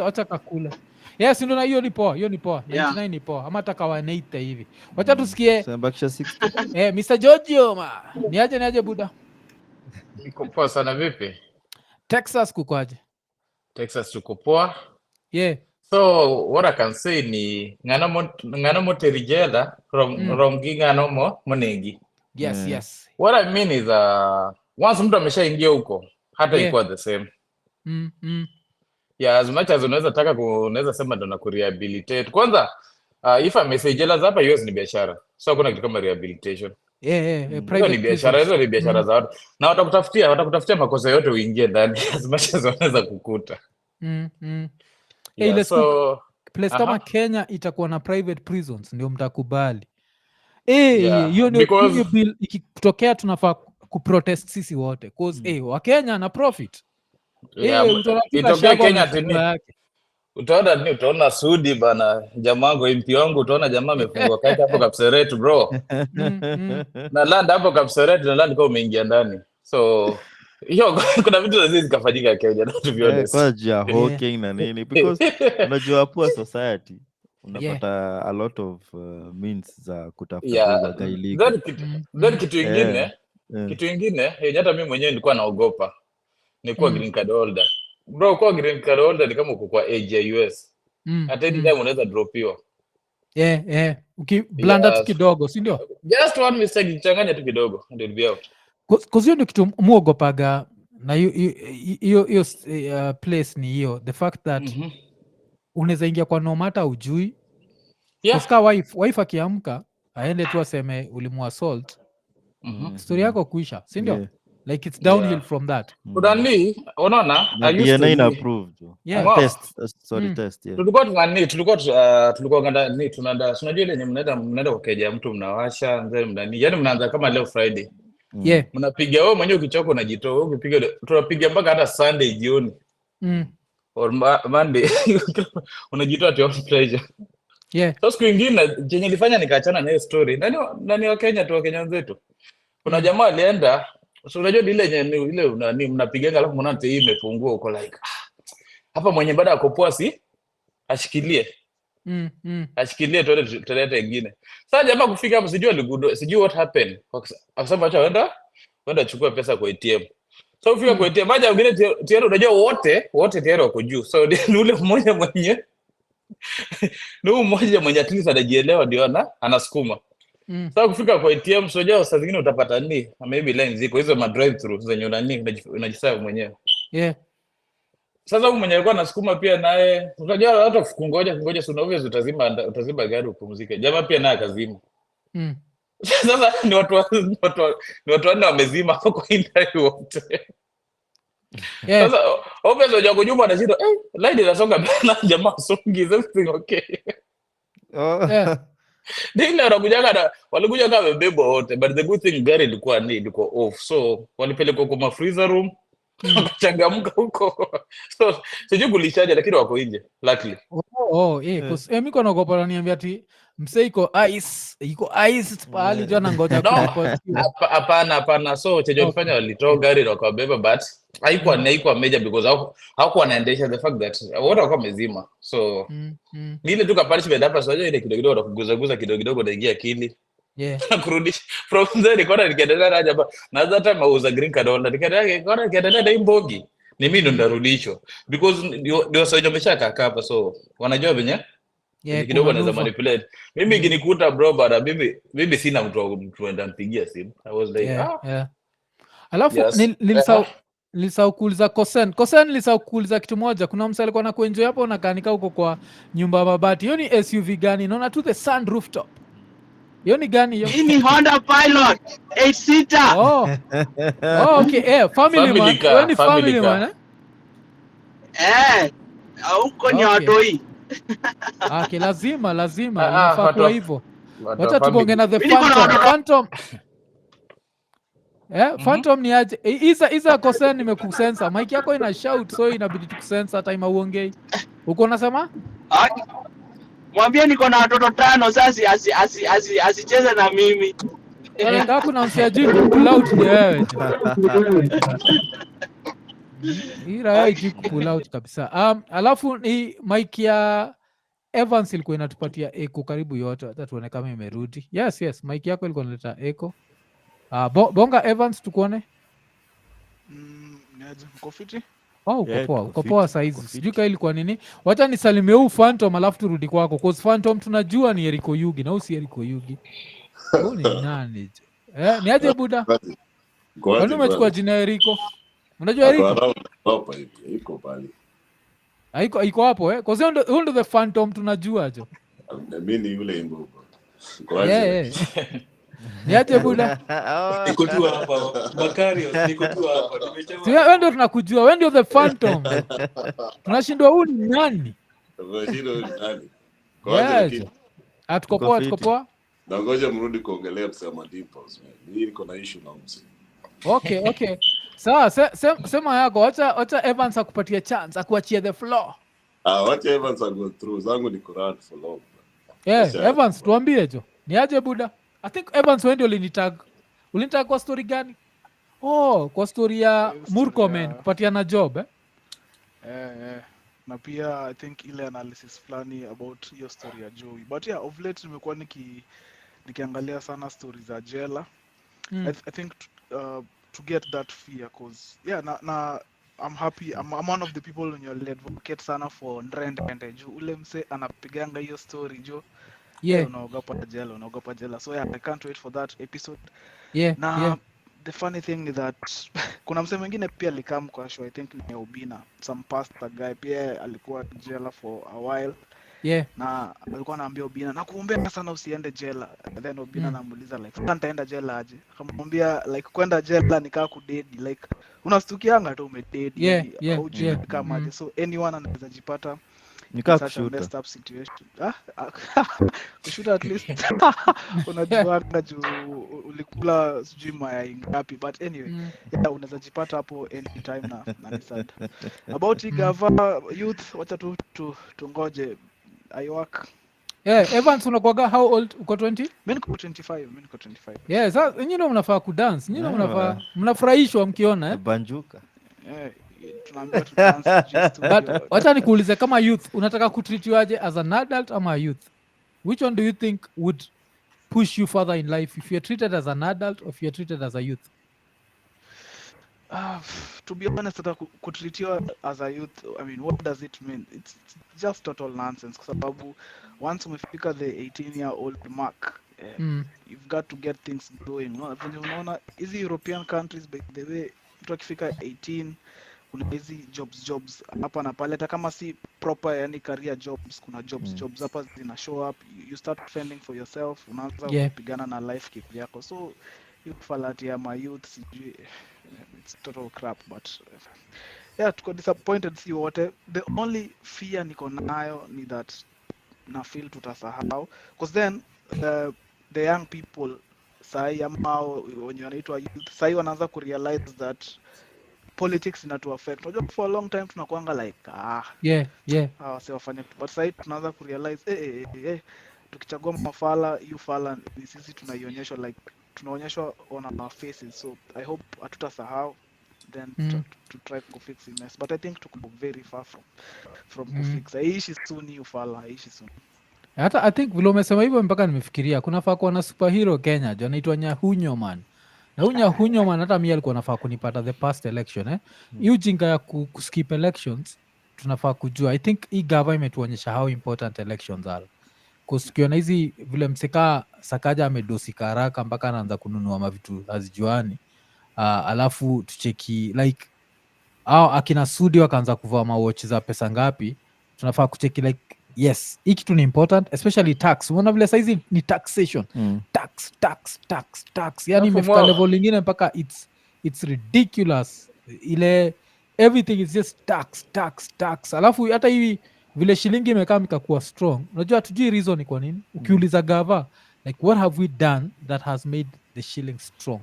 Speaker 1: Wacha kakula. Yes, ndio na hiyo ni poa. 99 ni poa. Ama atakawa 80 hivi. Wacha tusikie.
Speaker 2: Sambakisha 60.
Speaker 1: Mr. Giorgio ma. Niaje buda.
Speaker 7: Niko poa sana vipi?
Speaker 1: Texas kukwaje?
Speaker 7: Texas tuko poa.
Speaker 1: Yeah.
Speaker 7: So what I can say ni ngano mo terijela rongi ngano mo monegi.
Speaker 1: Yes.
Speaker 7: What I mean is once mtu ameshaingia huko hata iko the same. Yeah, as much as unaweza sema ndo na kurehabilitate. Kwanza if a message la hapa US ni biashara. So kuna kitu kama rehabilitation.
Speaker 1: Private
Speaker 7: ni biashara, hizo ni biashara za watu. Na watakutafutia makosa yote uingie ndani as much as wanaweza kukuta.
Speaker 1: Place kama Kenya itakuwa na private prisons ndio mtakubali. Hiyo ndio bill ikitokea tunafaa kuprotest sisi wote cause wa Kenya na profit.
Speaker 7: Itokea Kenya tena. Utaona Sudi bana, jamaa wangu MP wangu, utaona jamaa amefungwa kaita hapo Kapseret bro. Na land hapo Kapseret na land kwa umeingia ndani. So hiyo kuna vitu hizi zikafanyika Kenya to be honest.
Speaker 2: Kwa jia hawking na nini because unajua poor society unapata a lot of means za kutafuta za gaili.
Speaker 7: Then kitu ingine hata mimi mwenyewe nilikuwa naogopa. Nilikuwa green card holder. Bro, kwa green card holder ni kama uko kwa age ya US. Hata any time unaweza dropiwa.
Speaker 1: Ukiblanda tu kidogo, si ndio?
Speaker 7: Just one mistake changanya tu kidogo ndio be out.
Speaker 1: Cause hiyo ni kitu muogopaga na hiyo place ni hiyo the fact that unaweza ingia kwa no matter ujui. Kuska wife akiamka aende tu aseme ulimuassault. Story yako kuisha, si ndio? Like it's downhill from that.
Speaker 7: Udani, unaona?
Speaker 2: DNA approved. Test.
Speaker 7: Tulikuwa tunaenda unajua ile mnaenda kwa keja mtu mnawasha ndio mndani. Yaani mnaanza kama leo Friday. Mnapiga wewe mwenyewe ukichoka unajitoa, wewe ukipiga tunapiga mpaka hata Sunday jioni. Or Monday unajitoa to pleasure. So siku nyingine jenye nilifanya nikaachana na hiyo story. Nani wa Kenya tu wa Kenya wenzetu. Kuna jamaa alienda, so unajua ile mnapiganga alafu mnaona hii imepungua uko like hapa mwenye baada ya kupoa si ashikilie. Ashikilie tuende nyingine. Sasa jamaa kufika hapo sijui what happened. Akasema acha wenda chukua pesa kwa ATM. So ufika kwa ATM maji wengine tayari unajua wote tayari wako juu. So ni ule mmoja mwenye at least anajielewa ndio anasukuma. Sasa kufika kwa ATM sio saa zingine utapata nini? Maybe line ziko hizo ma drive through zenye unajisahau mwenyewe. Sasa huyu mwenye alikuwa anasukuma pia naye unajua hata kungoja sio obvious utazima gari upumzike. Jamaa pia naye akazima. Sasa ni watu wanne wamezima kwa indai wote. Sasa obvious unajua kujumba anashinda line inasonga mbele jamaa songi everything okay. Ndio walikuja kama wamebebwa wote but the good thing gari ilikuwa off so walipelekwa kwa freezer room wakachangamka huko so sijui kulishaje lakini wako nje luckily
Speaker 1: cause mimi kuna naogopa niambia ati mse iko ice pale jana ngoja
Speaker 7: hapana so chenye walifanya walitoa gari na wakabeba but haikuwa major because hawakuwa wanaendesha the fact that wote walikuwa wamezima so ni ile tu ka punishment hapa sio ile kidogo watakuguza kidogo naingia akili kurudisha from there kwa nikaendelea haja na hata mauza green card holder nikaendelea na imbogi ni mimi ndo ndarudishwa because ndio sasa wameshaka hapa so wanajua venye kidogo naweza manipulate mimi ginikuta bro bada mimi sina mtu enda mpigia simu I was like
Speaker 1: alafu nilisahau kuuliza Kosen nilisahau kuuliza kitu moja. Kuna msali alikuwa anakuenjoy hapo unakanika huko kwa nyumba ya mabati. Hiyo ni SUV gani? Naona tu the sun rooftop. Hiyo ni gani hiyo?
Speaker 6: Hii ni Honda Pilot 8-seater.
Speaker 1: Okay. Family man. Hiyo ni family man.
Speaker 6: Huko ni watoi.
Speaker 1: Okay, lazima inafaa kwa hivyo. Wacha tubonge na the Phantom. Phantom ni aje? Isa kosen nimekusensa. Mic yako ina shout so inabidi tukusensa time uongei. Uko unasema?
Speaker 6: Mwambie niko na watoto 5 sasa asicheze na mimi.
Speaker 1: Kama kuna msiaji kupull out ni wewe jo. Hii raya ijui kupull out kabisa. Alafu ni mic ya Evans ilikuwa inatupatia echo karibu yote. Hata tuone kama imerudi. Yes, mic yako ilikuwa inaleta echo. Bonga Evans tukuone.
Speaker 8: Uko fiti?
Speaker 1: Uko poa saizi. Sijui kama ilikuwa nini. Wacha nisalimie huu Phantom alafu turudi kwako. Cause Phantom tunajua ni Eriko Yugi na usi Eriko Yugi. Huyu ni nani? Ni aje buda? Kwani umechukua jina Eriko? Unajua Eriko?
Speaker 9: Iko pale.
Speaker 1: Iko hapo Cause huyo ndo the Phantom tunajua jo.
Speaker 9: Mimi ni yule imbo.
Speaker 1: Ni aje buda?
Speaker 10: Niko tu hapa. Makario, niko tu hapa. Nimechama.
Speaker 1: Wewe ndio tunakujua. Wewe ndio the Phantom. Tunashindwa huyu ni nani? Tuko poa.
Speaker 9: Na ngoja mrudi kuongelea msema Dimples. Mimi niko na issue na msema.
Speaker 1: Okay. Sawa, sema yako. Acha Evans akupatie chance, akuachie the floor.
Speaker 9: Wacha Evans go through. Zangu ni Quran for long.
Speaker 1: Evans tuambie jo. Ni aje buda? I think Evans wewe ndio ulinitag kwa story gani? Kwa story ya Murkomen kupatiana job
Speaker 8: Na pia I think ile analysis fulani about hiyo story ya Joey. But of late nimekuwa nikiangalia sana stories za jela. I think to get that fear cause na I'm happy. I'm one of the people on your advocate sana for Ndrende juu ule mse anapiganga hiyo story jo. Unaogopa jela. So I can't wait for that episode. The funny thing is that kuna mse mwingine pia alikam kwa show, I think ni Obina, some pastor guy pia alikuwa jela for a while. Na alikuwa anaambia Obina nakuombea sana usiende jela. And then Obina anamuuliza like nitaenda jela aje? Akamwambia like kwenda jela nikaa kudedi, like unastukianga tu umededi au jela kama aje. So anyone anaweza jipata
Speaker 2: nikaa
Speaker 8: kushuta messed up situation. Kushuta at least unajua juu ulikula sijui mayai ngapi, but anyway unaweza jipata hapo anytime na ni sad. About Igava youth, wacha tungoje I work.
Speaker 1: Evans unakuaga how old? Uko 20?
Speaker 8: Mimi niko 25.
Speaker 1: Sasa nyinyi ndio mnafaa kudance. Nyinyi ndio mnafurahishwa mkiona
Speaker 2: banjuka.
Speaker 8: Tunaambia tu dance just to.
Speaker 1: Wacha nikuulize kama youth unataka kutreatiwaje as an adult ama a youth? Which one do you think would push you further in life if you're treated as an adult or if you're treated as a youth?
Speaker 8: To be honest, kutreatiwa as a youth, I mean, what does it mean? It's just total nonsense kwa sababu once umefika the 18-year-old mark, you've got to get things going. Unaona hizi European countries by the way, mtu akifika 18 kuna hizi jobs hapa na pale, hata kama si proper yani career jobs, kuna jobs hapa zina show up, you start fending for yourself, unaanza kupigana na life kick yako. So you falati ya my youth sijui, it's total crap, but tuko disappointed si wote. The only fear niko nayo ni that na feel tutasahau, because then the young people sai ama wenye wanaitwa youth sai wanaanza kurealize that politics inatu affect. Unajua for a long time tunakuanga like si wafanye, but sai tunaanza kurealize tukichagua mafala you fala ni sisi tunaionyeshwa, like tunaonyeshwa on our faces. So I hope hatutasahau then to try to fix the mess, but I think tuko very far from kufix. Aishi soon you fala, aishi soon.
Speaker 1: Hata I think vile umesema hivyo mpaka nimefikiria kunafaa kuwa na superhero Kenya jo anaitwa Nyahunyo man. Na Nyahunyo man hata mimi alikuwa nafaa kunipata the past election hiyo jinga ya kuskip elections tunafaa kujua. I think hii gava imetuonyesha how important elections are. Kusikiona hizi vile mseka Sakaja amedosika haraka mpaka anaanza kununua mavitu hazijuani. Alafu tucheki like akina Sudi wakaanza kuvaa mawatch za pesa ngapi, tunafaa kucheki like yes hii kitu ni important, especially tax. Unaona vile saizi ni taxation tax yani imefika level lingine mpaka it's ridiculous, ile everything is just tax. Alafu hata hivi vile shilingi imekaa mikakuwa strong, unajua hatujui reason ni kwa nini. Ukiuliza gava like what have we done that has made the shilling strong,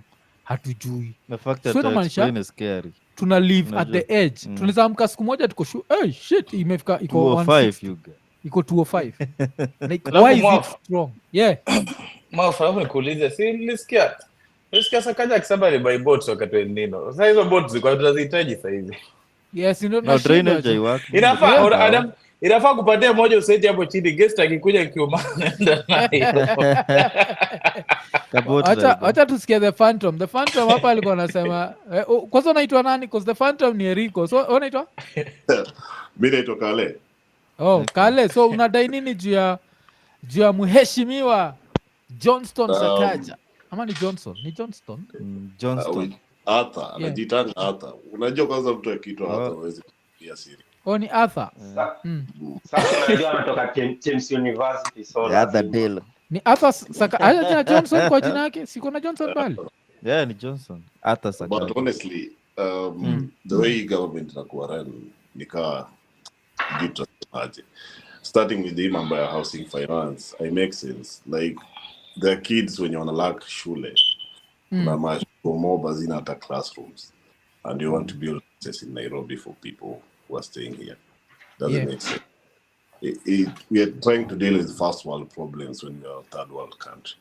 Speaker 1: hatujui.
Speaker 2: The fact
Speaker 1: So
Speaker 2: that I
Speaker 1: inamaanisha
Speaker 2: explain is scary.
Speaker 1: tuna live at
Speaker 2: Unajua?
Speaker 1: the edge. Tunaweza amka siku moja tuko hey shit imefika iko
Speaker 2: 205
Speaker 1: 160
Speaker 2: you guys.
Speaker 1: iko 205 like
Speaker 7: Alafu
Speaker 1: why is it
Speaker 7: mwafu.
Speaker 1: strong? Yeah.
Speaker 7: Mwafu, alafu nikuulize, si nilisikia Sakaja akisema ni by boats wakati wa El Nino. Sasa hizo boats ziko tunazihitaji sasa hizi.
Speaker 1: Yes, ndio
Speaker 2: No drainage
Speaker 1: tunashindwa.
Speaker 2: haiwork.
Speaker 7: Inafaa kupatia moja useti hapo chini, guest akikuja kiuma naenda nayo.
Speaker 1: Acha tusikie the Phantom. The Phantom hapa alikuwa anasema kwanza unaitwa nani? Because the Phantom ni Eriko. So unaitwa?
Speaker 9: Mimi naitwa Kale.
Speaker 1: Oh, Kale. So unadai nini juu ya mheshimiwa Johnston Sakaja? Ama ni Johnson? Ni Johnston?
Speaker 2: Johnston.
Speaker 9: Arthur, anajitanga Arthur. Unajua kwanza mtu akiitwa Arthur hawezi kupigia siri.
Speaker 1: Oh, ni Arthur.
Speaker 4: Sasa unajua anatoka James University so
Speaker 2: Arthur Dale.
Speaker 1: Ni Arthur Sakaja Johnson kwa jina yake? Siko na Johnson bali.
Speaker 2: Yeah, ni Johnson. Arthur Sakaja.
Speaker 9: But honestly, the way government inakuwa run nika aje. Starting with the mambo ya housing finance, I make sense. Like the kids when you wanna lack shule. Na mashomo zina hata classrooms. And you want to build access in Nairobi for people who are staying here. Doesn't make sense. We are trying to deal with first world problems when we are a third world country.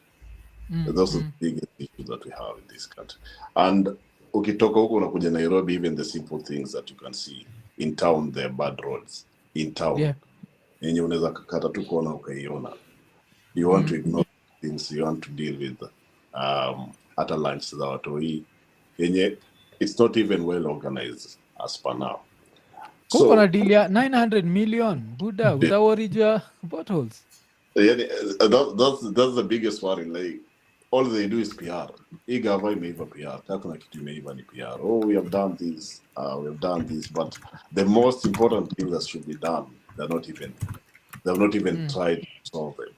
Speaker 9: Those are the biggest issues that we have in this country. And ukitoka huko unakuja Nairobi, even the simple things that you can see in town, there are bad roads in town. Yenye unaweza kukata tu kona ukaiona. You want to ignore things, you want to deal with hata lunch za watoi yenye it's not even well organized as per now.
Speaker 1: So kuna deal ya 900 million Buddha without origin bottles.
Speaker 9: That's the biggest worry. Like all they do is PR. Igava imeiva PR. Hakuna kitu imeiva ni PR. Oh, we have done this. We have done this. But the most important thing that should be done, they've not even tried to solve them.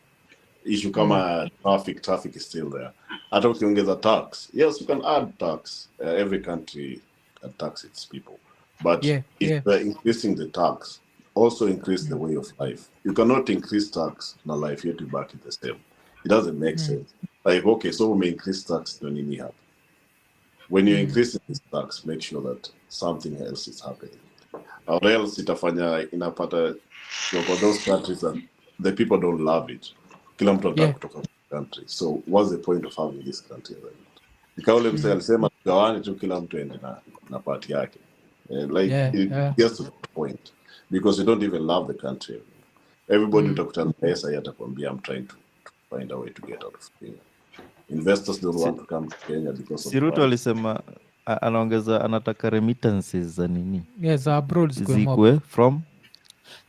Speaker 9: Issue kama traffic is still there. Hata ukiongeza tax. Yes, you can add tax. Every country can tax its people. But if they're increasing the tax, also increase the way of life. You cannot increase tax na life yet back in the same. It doesn't make sense. Like, okay, so we may increase tax, don't need help. When you're increasing this tax, make sure that something else is happening. Or else itafanya inapata for those countries that the people don't love it. Kila mtu anataka kutoka country. So what's the point of having this country? Nikaule msee alisema gawane tu kila mtu ende na party yake. It gets to the point because you don't even love the country. Everybody utakutana pesa yatakwambia I'm trying to find a way to get out of Kenya. Investors don't want to come to Kenya because of
Speaker 2: Siruto alisema anaongeza anataka remittances za nini?
Speaker 1: Yes, abroad
Speaker 2: zikwe from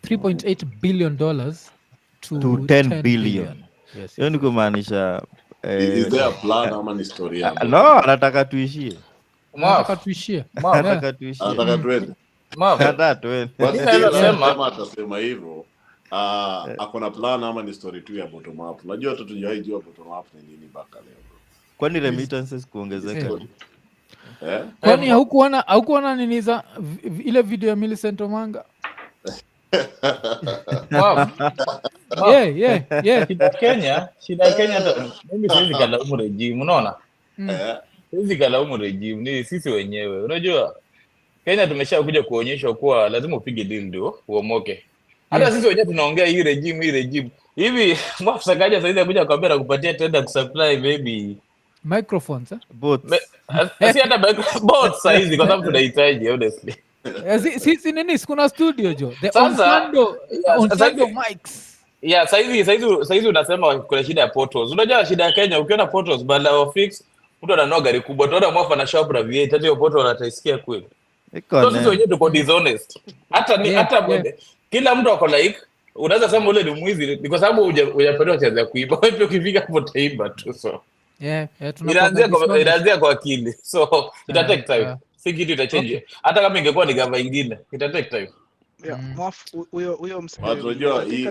Speaker 1: $3.8 billion to
Speaker 2: 10 billion.
Speaker 1: Yes.
Speaker 2: Hiyo ni kumaanisha
Speaker 9: is there a plan ama ni story ya?
Speaker 2: No, anataka tuishie.
Speaker 1: Anataka tuishie.
Speaker 2: Anataka tuishie.
Speaker 9: Anataka tuende.
Speaker 2: Anataka tuende.
Speaker 9: Atasema hivyo. Akona plan ama ni story tu ya bottom up. Unajua hata tujaijua bottom up ni nini mpaka leo.
Speaker 2: Kwani remittances kuongezeka?
Speaker 1: Kwani haukuona nini za ile video ya Millicent Omanga?
Speaker 7: Shida Kenya hata mimi siwezi kalaumu regime, unaona? Siwezi kalaumu regime, ni sisi wenyewe. Unajua Kenya tumeshakuja kuonyesha kuwa lazima upige deal ndio uomoke. Hata sisi wenyewe tunaongea hii regime. Hivi Sakaja saizi akuja kwambia kupatia tenda kusupply maybe
Speaker 1: microphones
Speaker 2: bots.
Speaker 7: Si hata bots saizi kwa sababu tunahitaji honestly.
Speaker 1: Si nini kuna studio jo. The Onsando mics.
Speaker 7: Yeah, saizi unasema kuna shida ya portals. Unajua shida ya Kenya ukiona portals badala ya fix mtu ananua gari kubwa. Tunaona mwafa na shop na V8 hata hiyo portal ataisikia kweli. So sisi wenyewe tuko dishonest. Hata kila mtu ako like unaweza sema ule ni mwizi ni kwa sababu hujapenda chance ya kuiba. Wewe ukifika hapo utaiba tu so. Inaanzia kwa akili. So ita take time. Si kitu itachange. Hata kama ingekuwa ni gava ingine, ita take time.
Speaker 8: Huyo
Speaker 9: msanii. Unajua hii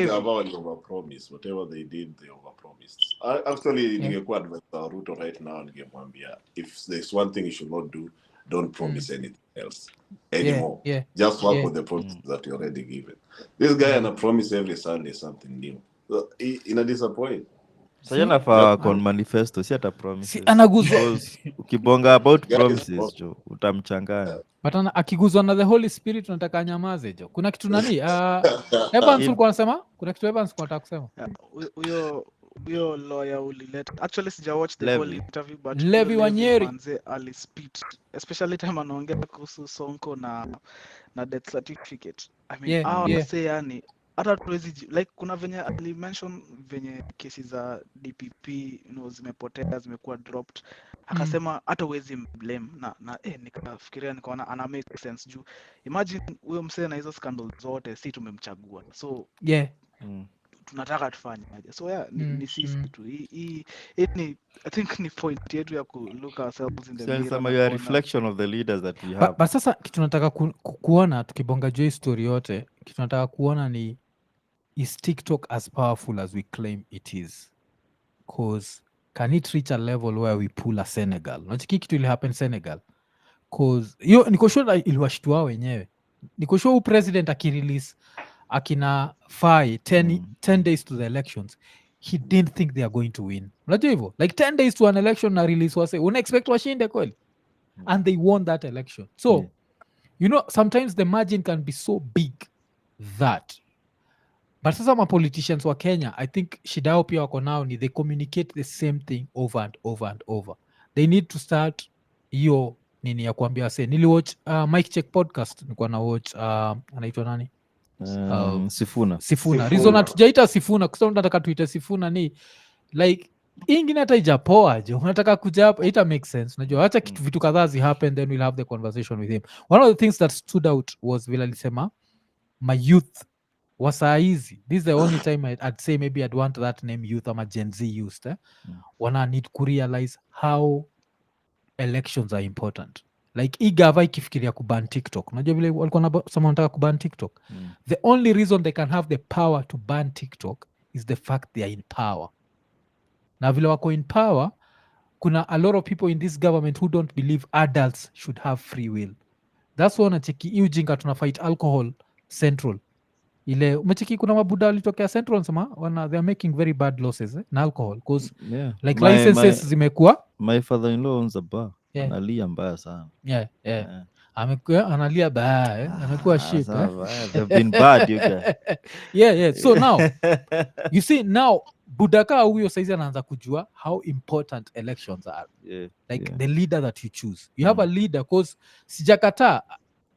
Speaker 9: gava wali overpromise. Whatever they did, they overpromised. Actually ningekuwa advisor Ruto right now ningemwambia if there's one thing you should not do, don't promise anything else anymore. Just work with the promises that you already given. This guy ana promise every Sunday something new. So, ina disappoint.
Speaker 2: Sasa nafaa con manifesto si hata promises.
Speaker 1: Si anaguzwa.
Speaker 2: Because ukibonga about promises jo utamchanganya.
Speaker 1: But akiguzwa na the Holy Spirit unataka nyamaze jo. Kuna kitu nani? Evans ulikuwa unasema? Kuna kitu Evans unataka kusema?
Speaker 8: Huyo lawyer ulileta. Actually sija watch the whole interview but
Speaker 1: Levi Wanyeri
Speaker 8: manze alispit. Especially time anaongea kuhusu Sonko na death certificate. I mean, say yani hata tuwezi like kuna venye alimention venye kesi za DPP zimepotea zimekuwa dropped. Akasema hata uwezi blame na nikafikiria nikaona ana make sense juu imagine huyo msee na hizo scandals zote si tumemchagua so tunataka tufanye aje so ni sisi tu hii ni I think ni point yetu ya ku look ourselves in the mirror
Speaker 2: some your reflection of the leaders that we have
Speaker 1: but sasa kitu nataka kuona tukibonga juu story yote kitu nataka kuona ni is TikTok as powerful as we claim it is? Because can it reach a level where we pull a Senegal? Nachiki kitu ili happen Senegal. Because niko sure iliwashtua wenyewe. Niko sure president akirelease akina Fai 10 days to the elections. He didn't think they are going to win. Unajua hivyo? Like 10 days to an election na release wase. Una-expect washinde kweli? And they won that election. So, sometimes the margin can be so big that but sasa ma politicians wa Kenya, I think shida yao pia wako nao ni they communicate the same thing over and over and over. They need to start hiyo nini ya kuambia wase. Niliwatch Mike Check podcast, nilikuwa na watch anaitwa nani? Sifuna. Reason hatujaita Sifuna, kwa sababu nataka tuite Sifuna ni like ingine hata ijapoa je. Unataka kuja hapa it makes sense. Unajua acha kitu vitu kadhaa zi happen then we'll have the conversation with him. One of the things that stood out was vile alisema my youth wasa easy. This is the only time I'd say maybe I'd want that name youth ama Gen Z used. Wana need to realize how elections are important. Like igava ikifikiria kuban TikTok. Unajua vile walikuwa nasema wanataka kuban TikTok. The only reason they can have the power to ban TikTok is the fact they are in power. Na vile wako in power, kuna a lot of people in this government who don't believe adults should have free will. That's why wanacheki hii ujinga tuna fight alcohol central. Ile umecheki kuna mabuda walitokea central nasema they are making very bad losses na alcohol because like licenses zimekuwa.
Speaker 2: My father-in-law owns a bar. Analia mbaya sana.
Speaker 1: Amekuwa analia baya amekuwa ship
Speaker 2: they've been bad you guys.
Speaker 1: So now you see now budaka huyo saizi anaanza kujua how important elections are. The leader that you choose, you have a leader because sijakataa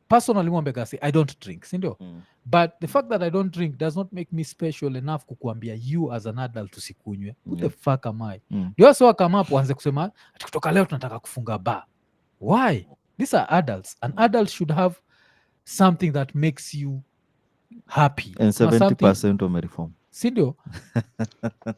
Speaker 1: personally mwambegasi I don't drink sindio but the fact that I don't drink does not make me special enough kukuambia you as an adult usikunywe. Who the fuck am I? Ndio so kama hapo anze kusema kutoka leo tunataka kufunga bar. Why? These are adults. An adult should have something that makes you happy.
Speaker 2: And 70% of reform.
Speaker 1: Sindio?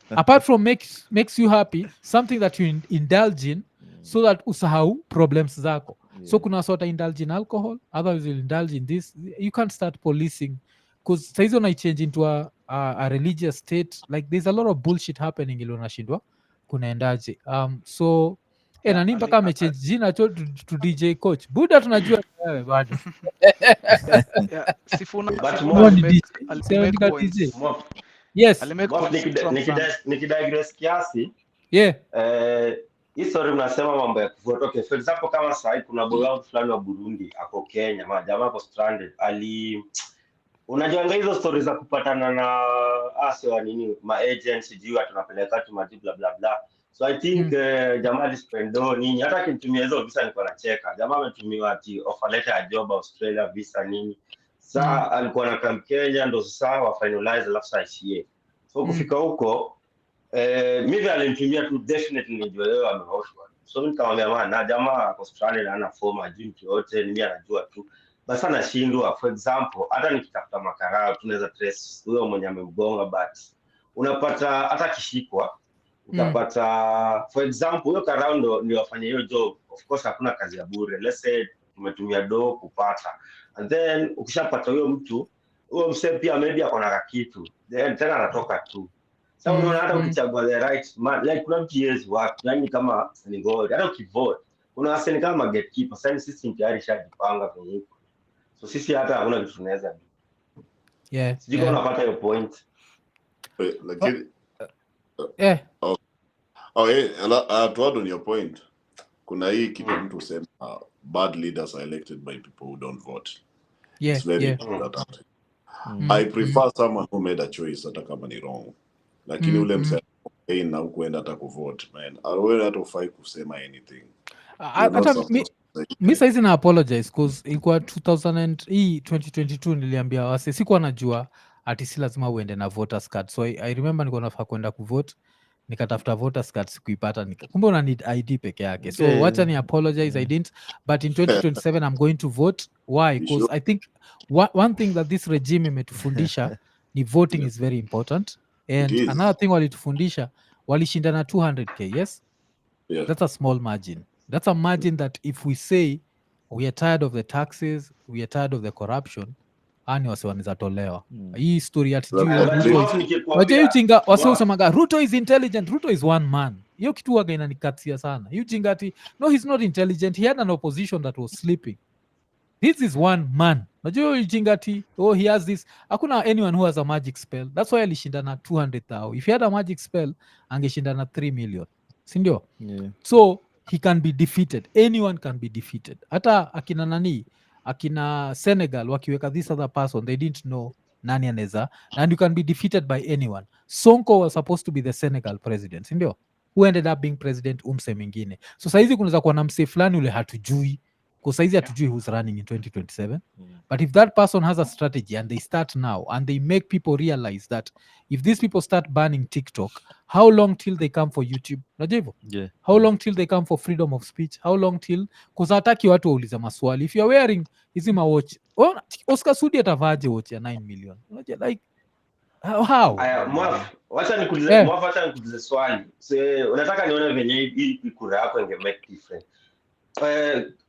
Speaker 1: Apart from makes you happy, something that you indulge in so that usahau problems zako. So kuna sort of indulge in alcohol, others will indulge in this. You can't start policing because saizi una change into a religious state. Like there's a lot of bullshit happening ili unashindwa kunaendaje. So nani mpaka amechange jina to DJ Coach. Buda tunajua wewe bado.
Speaker 8: Sifuna
Speaker 1: DJ. Yes.
Speaker 4: Nikidigress kiasi. Hii story mnasema mambo ya kuvote. Okay, for example kama sasa kuna boy wangu fulani wa Burundi ako Kenya, jamaa ako stranded. Unajuanga hizo stories za kupatana na wa nini ma agents juu tunapeleka tu maji bla bla bla. So I think jamaa alispendo nini hata kimtumia hizo visa nilikuwa nacheka. Jamaa ametumiwa ati offer letter ya job Australia visa nini. Sasa alikuwa na camp Kenya ndo sasa wa finalize alafu sasa ishie. So kufika huko mimi alinitumia tu definitely nijue yeye ameoshwa. So nikamwambia na jamaa ako stranded ana form ajui yote mimi anajua tu. Basi anashindwa for example hata nikitafuta makarao tunaweza trace huyo mwenye amemgonga but unapata hata kishikwa utapata for example huyo karao ndio afanye hiyo job. Of course hakuna kazi ya bure. Let's say tumetumia do kupata and then ukishapata huyo mtu huyo msee pia maybe ako na kitu then tena anatoka tu. Sasa unaona hata ukichagua the right man like kuna PS watu yani kama ni goal hata ukivote kuna waseni kama gatekeeper sasa sisi tayari shajipanga kwenye hiyo. So sisi hata hakuna kitu tunaweza do. Sijui unapata hiyo point.
Speaker 9: Lakini To add on your point, kuna hii kitu mtu sema bad leaders are elected by people who don't vote. It's very important. I prefer someone who made a choice hata kama ni wrong. Lakini ule msema na hukuenda hata kuvote, man. Wewe hata ufai kusema anything.
Speaker 1: Hata mi saizi na apologize cause ilikuwa 2022 niliambia wase sikuwa najua ati si lazima uende na voters card, so I remember nilikuwa nafaa kwenda kuvote, nikatafuta voters card sikuipata, kumbe una need ID peke yake. So wacha ni apologize, I didn't, but in 2027 I'm going to vote. Why? Because I think one thing that this regime imetufundisha ni voting is very important, and another thing walitufundisha, walishinda na 200k. Yes, that's a small margin. That's a margin that if we say we are tired of the taxes, we are tired of the corruption, ani wase wanizatolewa. Hii story ati Ruto wase usemaga Ruto is intelligent, Ruto is one man. Hiyo kitu waga inanikatia sana. Hiyo jinga ati no, he's not intelligent, he had an opposition that was sleeping. This is one man. Najua hiyo jinga ati he has this. Hakuna anyone who has a magic spell. That's why alishinda na 200,000. If he had a magic spell, angeshinda na 3 million. Sindio? So he can be defeated. Anyone can be defeated. Hata akina Senegal wakiweka this other person, they didn't know nani aneza, and you can be defeated by anyone. Sonko was supposed to be the Senegal president, sindio? Who ended up being president umse mingine. So saizi kunaweza kuwa na mse fulani ule hatujui, kwa saizi hatujui who's running in 2027. But if that person has a strategy and they start now and they make people realize that if these people start banning TikTok, how long till they come for YouTube? How long till they come for freedom of speech? How long till, because hataki watu wauliza maswali. If you're wearing hizi mawatch, Oscar Sudi atavaje watch ya 9 million? Like how?
Speaker 4: Wacha nikuulize swali. Unataka nione venye hii kura yako inge make difference.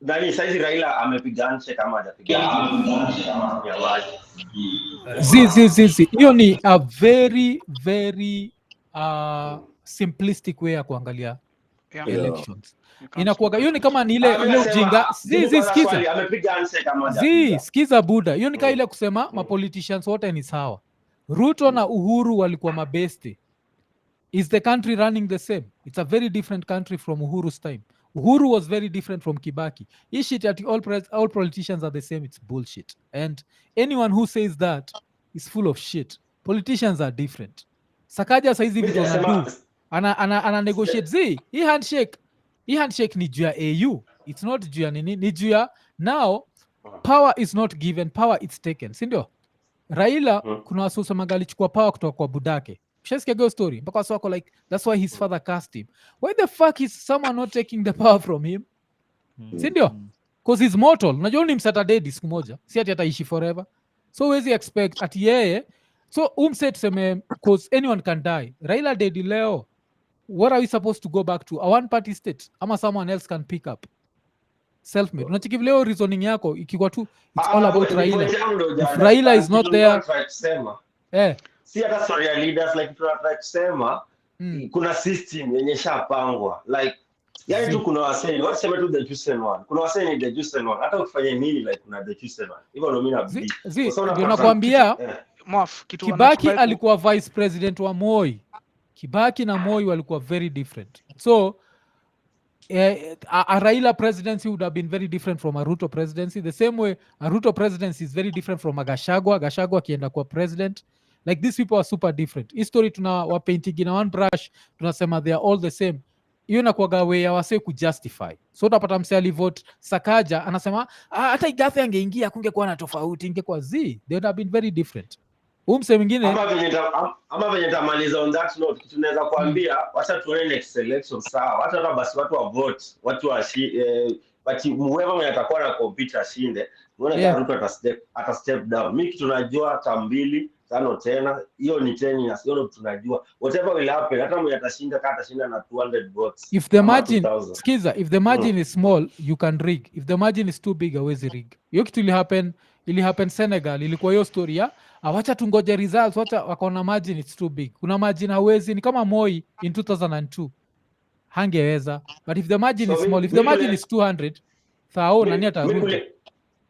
Speaker 4: Nani saizi Raila amepiga handshake kama hajapiga
Speaker 1: handshake? Hiyo ni a very very simplistic way ya kuangalia elections. Inakuwaga hiyo ni kama ni ile ujinga. Sikiza buda. Hiyo ni kama ile kusema mapoliticians wote ni sawa. Ruto na Uhuru walikuwa mabeste. Is the country running the same? It's a very different country from Uhuru's time. Uhuru was very different from Kibaki. This shit that all politicians are the same, it's bullshit. And anyone who says that is full of shit. Politicians are different. Sakaja saizi vitu anadu. Ana negotiate. Hii handshake ni juu ya AU. It's not juu ya nini. Ni juu ya now, power is not given, power it's taken. Sindio? Raila, kuna wasusa magali chukua power kutoka kwa budake. Shasikia go story. Mpaka watu wako like, that's why his father cast him. Why the fuck is someone not taking the power from him? Sindio? Because he's mortal. Unajua ni msatadedi siku moja. Si ati ataishi forever. So wezi expect ati yeye. So umse tuseme, because anyone can die. Raila dedi leo. What are we supposed to go back to? A one party state? Ama someone else can pick up? Self-made. Unachiki leo reasoning yako ikikuwa tu it's all about Raila. If Raila is not there.
Speaker 4: Si hata story ya leaders like tunataka kusema kuna system yenye shapangwa like yani tu kuna waseni waseme tu the chosen one, kuna waseni the chosen one, hata ukifanya nini like kuna the chosen one hivyo ndio mimi nabidi.
Speaker 1: Ndio nakwambia Kibaki alikuwa vice president wa Moi. Kibaki na Moi walikuwa very different. So a Raila presidency would have been very different from a Ruto presidency, the same way a Ruto presidency is very different from a Gachagua akienda kwa president. Like these people are super different. History tuna wapainting na one brush, tunasema they are all the same. Hiyo inakuwaga way ya wase kujustify. So utapata mse alivote Sakaja anasema hata Igathe angeingia kungekuwa na tofauti, ingekuwa they would have been very different. Mse mwingine
Speaker 4: ama venye tamaliza on that note, kitu naweza kuambia wacha tuone next election sawa. Hata basi watu wa vote, watu wa but whoever mwenye atakuwa na compete ashinde. Unaona kama Ruto ata step down. Mimi kitu najua tambili tano tena hiyo ni 10 years, hiyo tunajua whatever will happen, hata mwenye atashinda na 200 votes.
Speaker 1: If the margin if the margin is small you can rig. If the margin is too big hawezi rig. Hiyo kitu ili happen Senegal, ilikuwa hiyo story ya wacha tungoje results, wacha wakaona margin it's too big. Kuna margin hawezi, ni kama Moi in 2002 hangeweza. But if the margin is small, if the margin is 200 nani atarudi?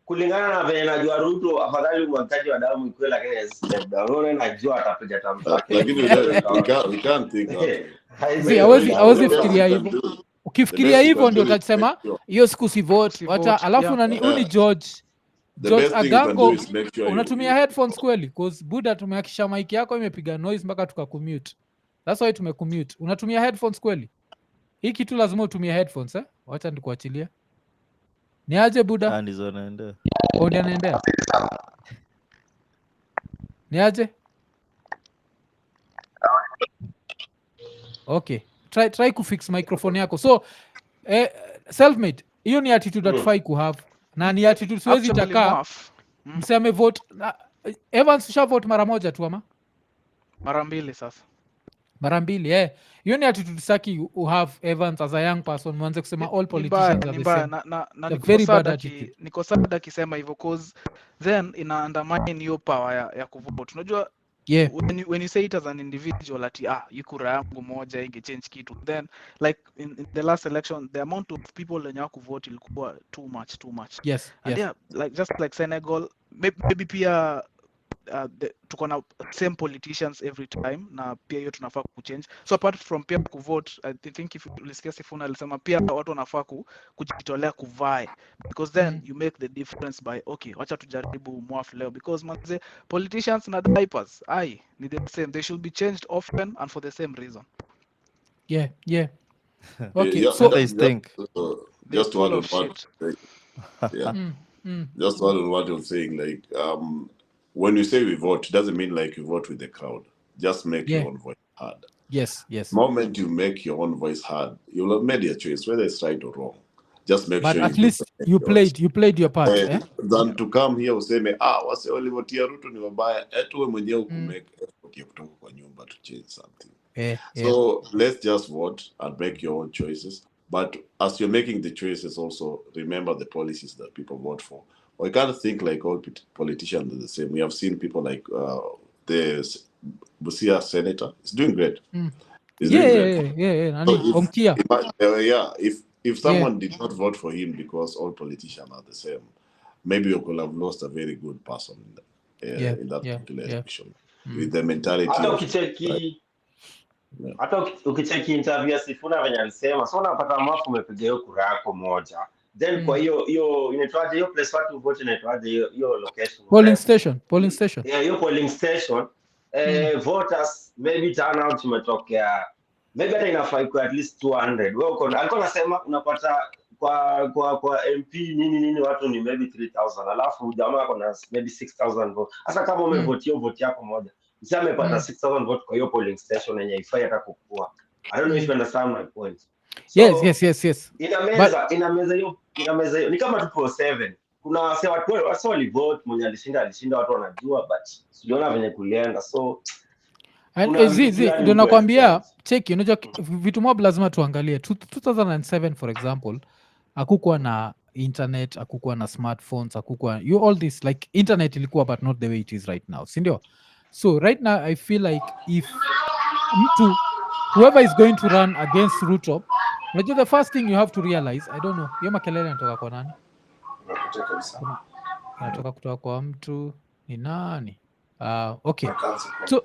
Speaker 4: kulingana na venye najua Ruto, afadhali umwagikaji wa damu ikuwe, lakini step down najua atapiga tamu zake.
Speaker 9: Lakini we can't think that way.
Speaker 1: See, hawezi fikiria hivyo. Ukifikiria hivyo ndio utasema hiyo siku si vote. Wacha alafu nani uni George Agango unatumia headphones kweli? Cause Buddha tumehakisha mic yako imepiga noise mpaka tukakumute. That's why tumekumute. Unatumia headphones kweli? Hii kitu lazima utumie headphones Wacha ndikuachilia. Ni aje Buddha?
Speaker 2: Ndizo naendea.
Speaker 1: Ndio naendea. Ni aje? Okay. Try kufix microphone yako. So self-made, hiyo ni attitude hatufai kuhave. Na ni attitude siwezi taka. Mseme vote. Evans usha vote mara moja tu ama?
Speaker 8: Mara 2 sasa.
Speaker 1: Mara 2 hiyo ni attitude saki have Evans as a young person mwanze kusema all politicians are the same.
Speaker 8: Na very bad attitude. Niko sada kisema hivyo cause then ina undermine your power ya kuvote. Unajua when you say it as an individual ati you kura yangu moja inge change kitu, then like in the last election the amount of people wenye kuvote ilikuwa too much.
Speaker 1: Yes.
Speaker 8: And yeah, like just like Senegal maybe pia tuko na same politicians every time na pia hiyo tunafaa kuchange. So apart from pia kuvote, I think if ulisikia Sifuna alisema pia watu wanafaa kujitolea kuvae, because then you make the difference by okay, wacha tujaribu mwafu leo, because manze politicians na diapers ni the same, they should be changed often and for the same reason.
Speaker 1: Yeah. Okay,
Speaker 9: Yeah,
Speaker 1: so
Speaker 9: I think just to add on what just to add on what you're saying, like when you say we vote, it doesn't mean like you vote with the crowd. Just make your own voice heard.
Speaker 1: Yes.
Speaker 9: Moment you make your own voice heard, you'll have made your choice, whether it's right or wrong. Just make
Speaker 1: but
Speaker 9: sure.
Speaker 1: But at least you played your part.
Speaker 9: Than to come here useme wase walivotia Ruto ni wabaya, wewe mwenyewe kumake effort ya kutoka kwa nyumba to change something. So let's just vote and make your own choices. But as you're making the choices, also remember the policies that people vote for. We can't think like all politicians are the same. We have seen people like the Busia senator is doing great. He's doing great. If someone did not vote for him because all politicians are the same, maybe you could have lost a very good person in that particular election with the mentality.
Speaker 4: Hata ukicheki interview ya Sifuna venye alisema, so unapata mwafu umepiga hiyo kura yako moja. Then kwa hiyo inaitwaje hiyo place watu vote, inaitwaje hiyo location?
Speaker 1: Polling station.
Speaker 4: Yeah, hiyo polling station. Voters maybe turnout imetokea. Maybe hata inafai kwa at least 200. Wewe alikuwa anasema unapata kwa MP nini watu ni maybe 3000. Alafu jamaa kuna maybe 6000 vote. Sasa kama umevote hiyo vote yako moja, msema amepata 6000 vote kwa hiyo polling station yenye ifai hata kukua. I don't know if you understand my point.
Speaker 1: So, yes.
Speaker 4: Inameza hiyo ni kama 247. Kuna watu walivote, mwenye alishinda watu wanajua, but sijaona venye kulienda. So
Speaker 1: ndio nakwambia cheki, unajua vitu mob lazima tuangalie. 2007 for example, hakukuwa na internet, hakukuwa na smartphones, hakukuwa all this, like internet ilikuwa but not the way it is right now, si ndio? So right now I feel like if whoever is going to run against Ruto, unajua the first thing you have to realize, I don't know, hiyo makelele yanatoka kwa nani? Yanatoka kutoka kwa mtu ni nani? Okay. So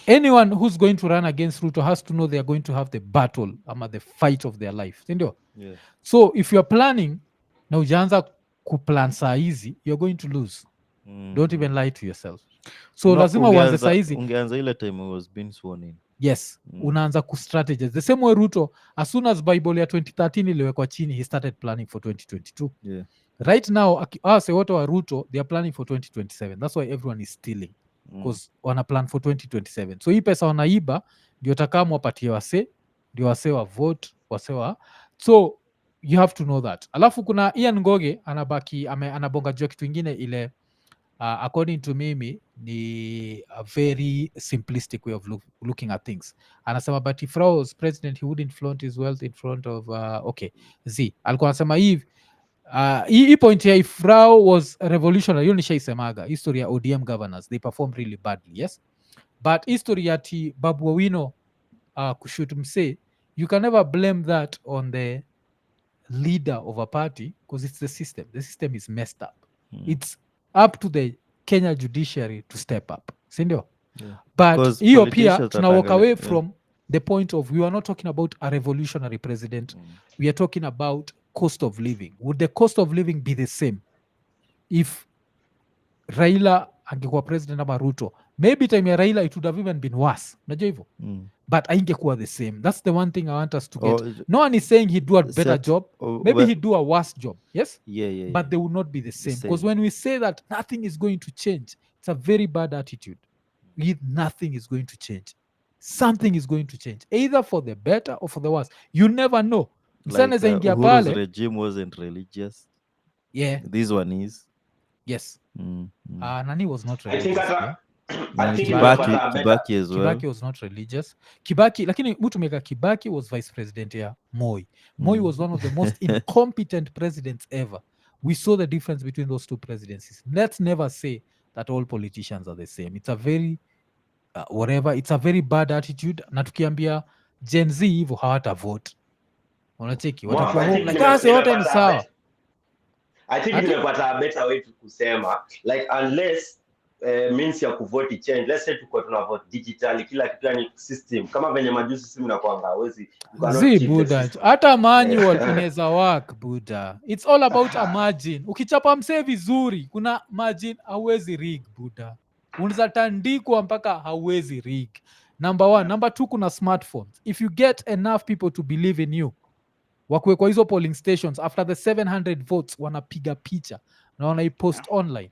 Speaker 1: anyone who's going to run against Ruto has to know they are going to have the battle ama the fight of their life, sindio? So if you're planning na ujaanza kuplan saa hizi, you're going to lose. Don't even lie to yourself. So lazima uanze saa hizi.
Speaker 2: Ungeanza ile time he was being sworn in.
Speaker 1: Yes, unaanza kustrategize. The same way Ruto, as soon as Bible ya 2013 iliwekwa chini, he started planning for 2022. Right now, say what wa Ruto, they are planning for 2027. That's why everyone is stealing. Because wana plan for 2027. So hii pesa wanaiba, ndio takamu wapatie wase, ndio wase wa vote, wase wa. So you have to know that. Alafu kuna Ian Ngoge, anabonga jua kitu ingine ile, according to mimi, ni a very simplistic way of looking at things. Anasema, but if Rao was president, he wouldn't flaunt his wealth in front of, alikuwa anasema hivi, hii point ya if Rao was revolutionary, hiyo nishaisemaga, history ya ODM governors, they performed really badly, yes? But history ya Babu Owino kushoot mse, you can never blame that on the leader of a party because it's the system is messed up. It's up to the Kenya judiciary to step up, sindio? But
Speaker 2: 'Cause
Speaker 1: hiyo pia
Speaker 2: politicians
Speaker 1: tuna walk
Speaker 2: wataangalia-
Speaker 1: away from the point of we are not talking about a revolutionary president. We are talking about cost of living. Would the cost of living be the same if Raila angekuwa president ama Ruto? Maybe time ya Raila it would have even been worse, unajua hivyo, but aingekuwa the same. That's the one thing I want us to get. No one is saying he'd do a better job. Maybe he'd do a worse job, yes,
Speaker 2: yeah.
Speaker 1: but they will not be the same. Because
Speaker 2: same.
Speaker 1: when we say that nothing is going to change, it's a very bad attitude. Nothing is going to change. Something is going to change, either for the better or for the worse. You never know.
Speaker 2: Like,
Speaker 1: Ingia
Speaker 2: Uhuru's
Speaker 1: pale,
Speaker 2: regime wasn't religious.
Speaker 1: yeah,
Speaker 2: This one is.
Speaker 1: yes. Nani was not
Speaker 4: I think
Speaker 1: religious,
Speaker 4: hata
Speaker 1: yeah?
Speaker 4: I think
Speaker 2: Kibaki,
Speaker 4: imepata better.
Speaker 2: Kibaki as well.
Speaker 1: Kibaki was not religious. Kibaki, lakini mtu meka Kibaki was vice president ya Moi. Moi was one of the most incompetent presidents ever. We saw the difference between those two presidencies. Let's never say that all politicians are the same. It's a very whatever, it's a very bad attitude. Na tukiambia Gen Z hivyo hawata vote. Unacheki, watakuwa
Speaker 4: I
Speaker 1: home
Speaker 4: think
Speaker 1: like wote ni
Speaker 4: nimepata
Speaker 1: sawa.
Speaker 4: I think nimepata a better way to kusema, like unless means ya kuvote change, let's say tuko tuna vote digitally, kila kitu yani system kama venye majuzi simu na kwanga hawezi, you cannot cheat the
Speaker 1: Buddha,
Speaker 4: system.
Speaker 1: hata manual inaweza work Buddha. It's all about a margin. Ukichapa msee vizuri kuna margin, hauwezi rig Buddha. Unaweza tandikwa mpaka hauwezi rig. Number one. Number two, kuna smartphones. If you get enough people to believe in you, wakuwe kwa hizo polling stations, after the 700 votes wanapiga picha na wanaipost online.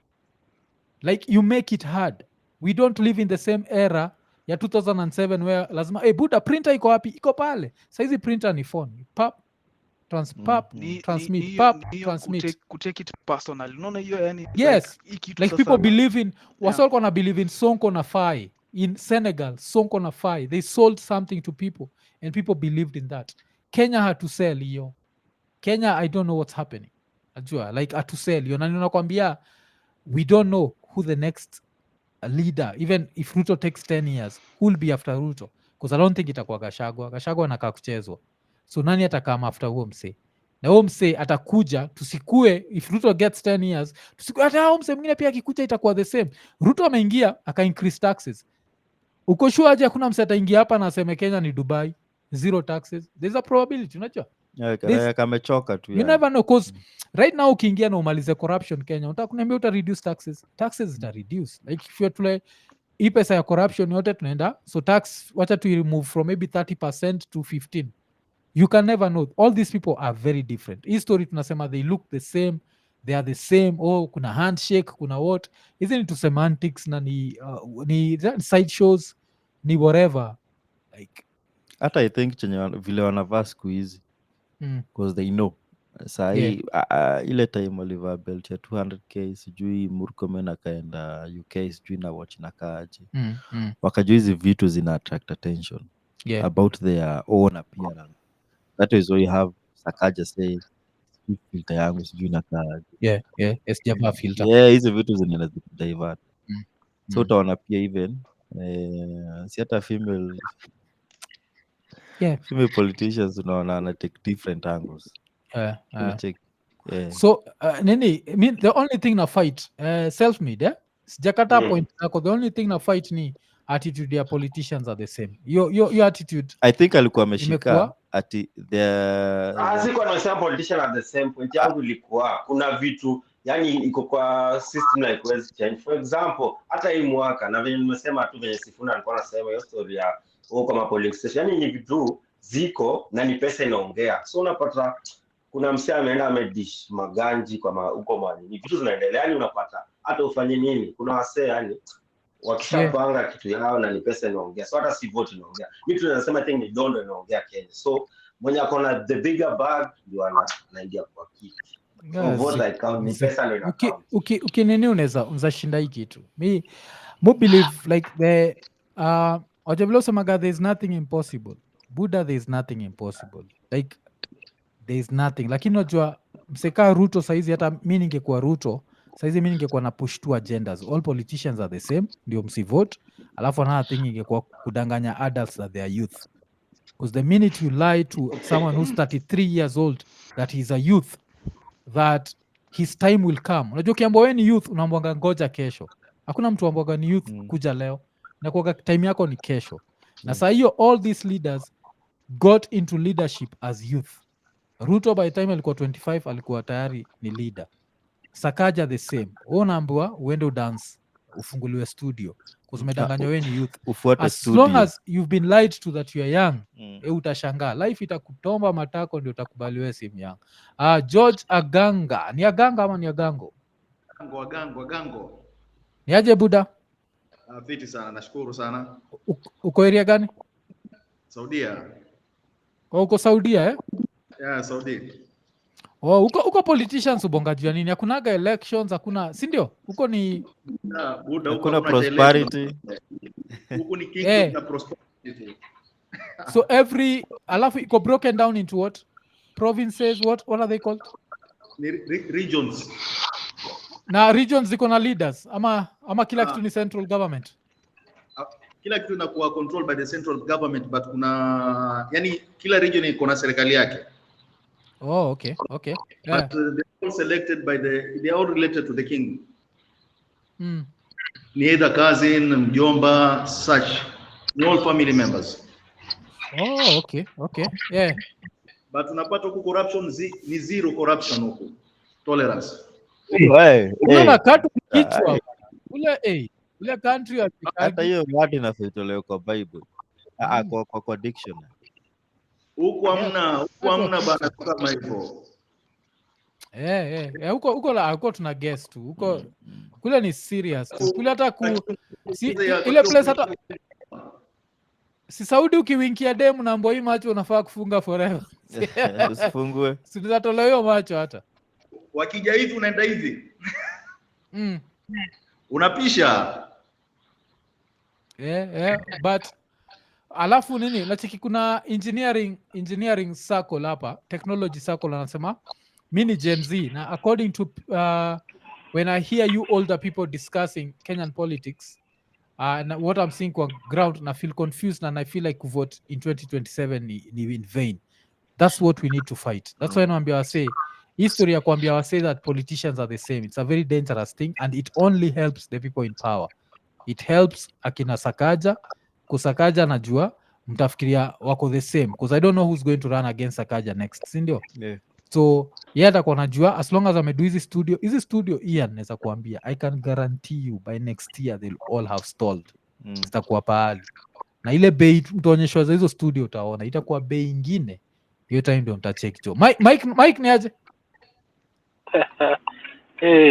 Speaker 1: Like, you make it hard. We don't live in the same era ya 2007 where lazima Buddha, printer iko wapi? Iko pale. Saizi printer ni phone. Pap, transmit, pap, transmit.
Speaker 8: Kutake it personal. Unaona hiyo yani,
Speaker 1: Yes.
Speaker 8: like
Speaker 1: People believe in wasol na believe in Sonko na Faye. In Senegal, Sonko na Faye. They sold something to people and people believed in that. Kenya had to sell hiyo. Kenya, I don't know what's happening. Ajua, like had to sell hiyo. Na ninakwambia, we don't know who the next leader, even if Ruto takes 10 years, who will be after Ruto? Because I don't think itakuwa Gachagua. Gachagua anakaa kuchezwa. So nani atakama after huo msee? Na huo msee atakuja, tusikue, if Ruto gets 10 years, tusikue hata huo msee mwingine pia akikuja itakuwa the same. Ruto ameingia, aka increase taxes. Uko sure aje hakuna msee ataingia hapa na aseme Kenya ni Dubai, zero taxes? There's a probability, unajua?
Speaker 2: Kamechoka tu.
Speaker 1: You never know, because right now ukiingia na umalize corruption Kenya, utakuniambia uta reduce taxes zita reduce. Like if you're tule hii pesa ya corruption yote tunaenda, so tax wacha tu remove from maybe 30% to 15%. You can never know. All these people are very different. Hii story tunasema they look the same, they are the same. Kuna handshake, kuna what, isn't it to semantics na ni side shows ni whatever, like
Speaker 2: hata I think chenye vile wanavaa siku hizi because they know sahii ile time walivaa belt ya 200k sijui Murkomen akaenda UK sijui na watch na kaaje wakajua hizi vitu zina attract attention about their own appearance. That is why you have Sakaja say filter yangu sijui na kaaje
Speaker 1: sijavaa filter
Speaker 2: hizi vitu zina divert so utaona pia even si hata female politicians unaona ana take different angles.
Speaker 1: So Nini, I mean, the only thing na fight self-made sijakata point nako, the only thing na fight ni attitude ya politicians are the same. Your attitude
Speaker 2: I think alikuwa ameshika ati
Speaker 4: sikuwa nasema politician at the same point yangu ilikuwa kuna vitu yani iko kwa system na ikuwezi change. For example, hata hii mwaka na venye nimesema tu venye Sifuna alikuwa anasema hiyo story ya kama polling station, yani ni vitu ziko na ni pesa inaongea. So unapata kuna msee ameenda amedish maganji kwa huko mwani, ni vitu zinaendelea, yani unapata hata ufanye nini, kuna wasee yani wakishapanga kitu yao na ni pesa inaongea. So hata si vote inaongea, mimi tunasema I think ni dondo inaongea Kenya. So mwenye akona the bigger bag ndio anaingia kwa kitu. So vote account ni pesa ndio inakuwa.
Speaker 1: Ukinini unaweza shinda hii kitu. Me believe like the wajabilo semaga there is nothing impossible. Buddha, there is nothing impossible. Like there is nothing. Lakini unajua mseka Ruto saizi, hata mimi ningekuwa Ruto saizi, mimi ningekuwa na push two agendas. All politicians are the same, ndio msivote. Alafu another thing ingekuwa kudanganya adults that they are youth. Because the minute you lie to someone who's 33 years old that he's a youth, that his time will come. Unajua ukiambia wewe ni youth unaambwanga ngoja kesho. Hakuna mtu ambwaga ni youth kuja leo. Na kwa time yako ni kesho. Na saa hiyo all these leaders got into leadership as youth. Ruto by the time alikuwa 25 alikuwa tayari ni leader. Sakaja the same. Unaambiwa uende dance, ufunguliwe studio. Because umedanganywa wewe ni youth. As long as you've been lied to that you are young, utashangaa. Life itakutomba matako ndio utakubaliwe si young. George Aganga. Ni Aganga ama ni Agango?
Speaker 11: Agango.
Speaker 1: Ni aje buda?
Speaker 11: Fiti sana, nashukuru sana.
Speaker 1: Uko area gani?
Speaker 11: Saudia.
Speaker 1: Uko Saudia eh?
Speaker 11: Yeah, Saudia.
Speaker 1: Uko politicians ubongaji ya nini? Hakunaga elections, hakuna, si ndio? Uko ni
Speaker 11: buda,
Speaker 2: hakuna prosperity.
Speaker 11: Uko ni king na prosperity.
Speaker 1: So alafu iko broken down into what? Provinces, what are they called?
Speaker 11: Regions.
Speaker 1: Na regions ziko na leaders ama kila kitu ni central government?
Speaker 11: Kila kitu inakuwa controlled by the central government, but kuna yani kila region iko na serikali yake.
Speaker 1: Oh, okay. Yeah.
Speaker 11: But they're all selected they're all related to the king. Ni either cousin, mjomba, such. Ni all family members.
Speaker 1: Oh, okay. Yeah.
Speaker 11: But unapata huko corruption ni zero corruption huko. Tolerance.
Speaker 1: Unaona katu kichwa. Ule country ya
Speaker 2: hata hiyo word inafitolewa kwa Bible. Kwa dictionary.
Speaker 11: Huko hamna bana kama hivyo.
Speaker 1: Huko tuna guess tu. Huko kule ni serious tu. Kule hata ile place hata si Saudi ukiwinkia demu na mboi macho unafaa kufunga forever.
Speaker 2: Usifungue.
Speaker 1: Sitatolewa hiyo macho hata.
Speaker 11: Wakija hivi unaenda hivi. Unapisha.
Speaker 1: But alafu nini nachiki kuna engineering circle hapa, technology circle anasema mini Gen Z na according to when I hear you older people discussing Kenyan politics and what I'm seeing on ground na feel confused and I feel like vote in 2027 ni in vain. That's what we need to fight. That's why naambia wase history ya kuambia wase that politicians are the same. It's a very dangerous thing and it only helps the people in power. It helps akina Sakaja. Kusakaja najua mtafikiria wako the same because I don't know who's going to run against Sakaja next, si ndio?
Speaker 2: Yeah.
Speaker 1: So atakuwa najua as long as amedu hizi studio Ian naweza kuambia I can guarantee you by next year they'll all have stalled. Zitakuwa pahali na ile bei mtaonyeshwa za hizo studio utaona itakuwa bei ingine hiyo time ndio mtacheck jo. Mike ni aje?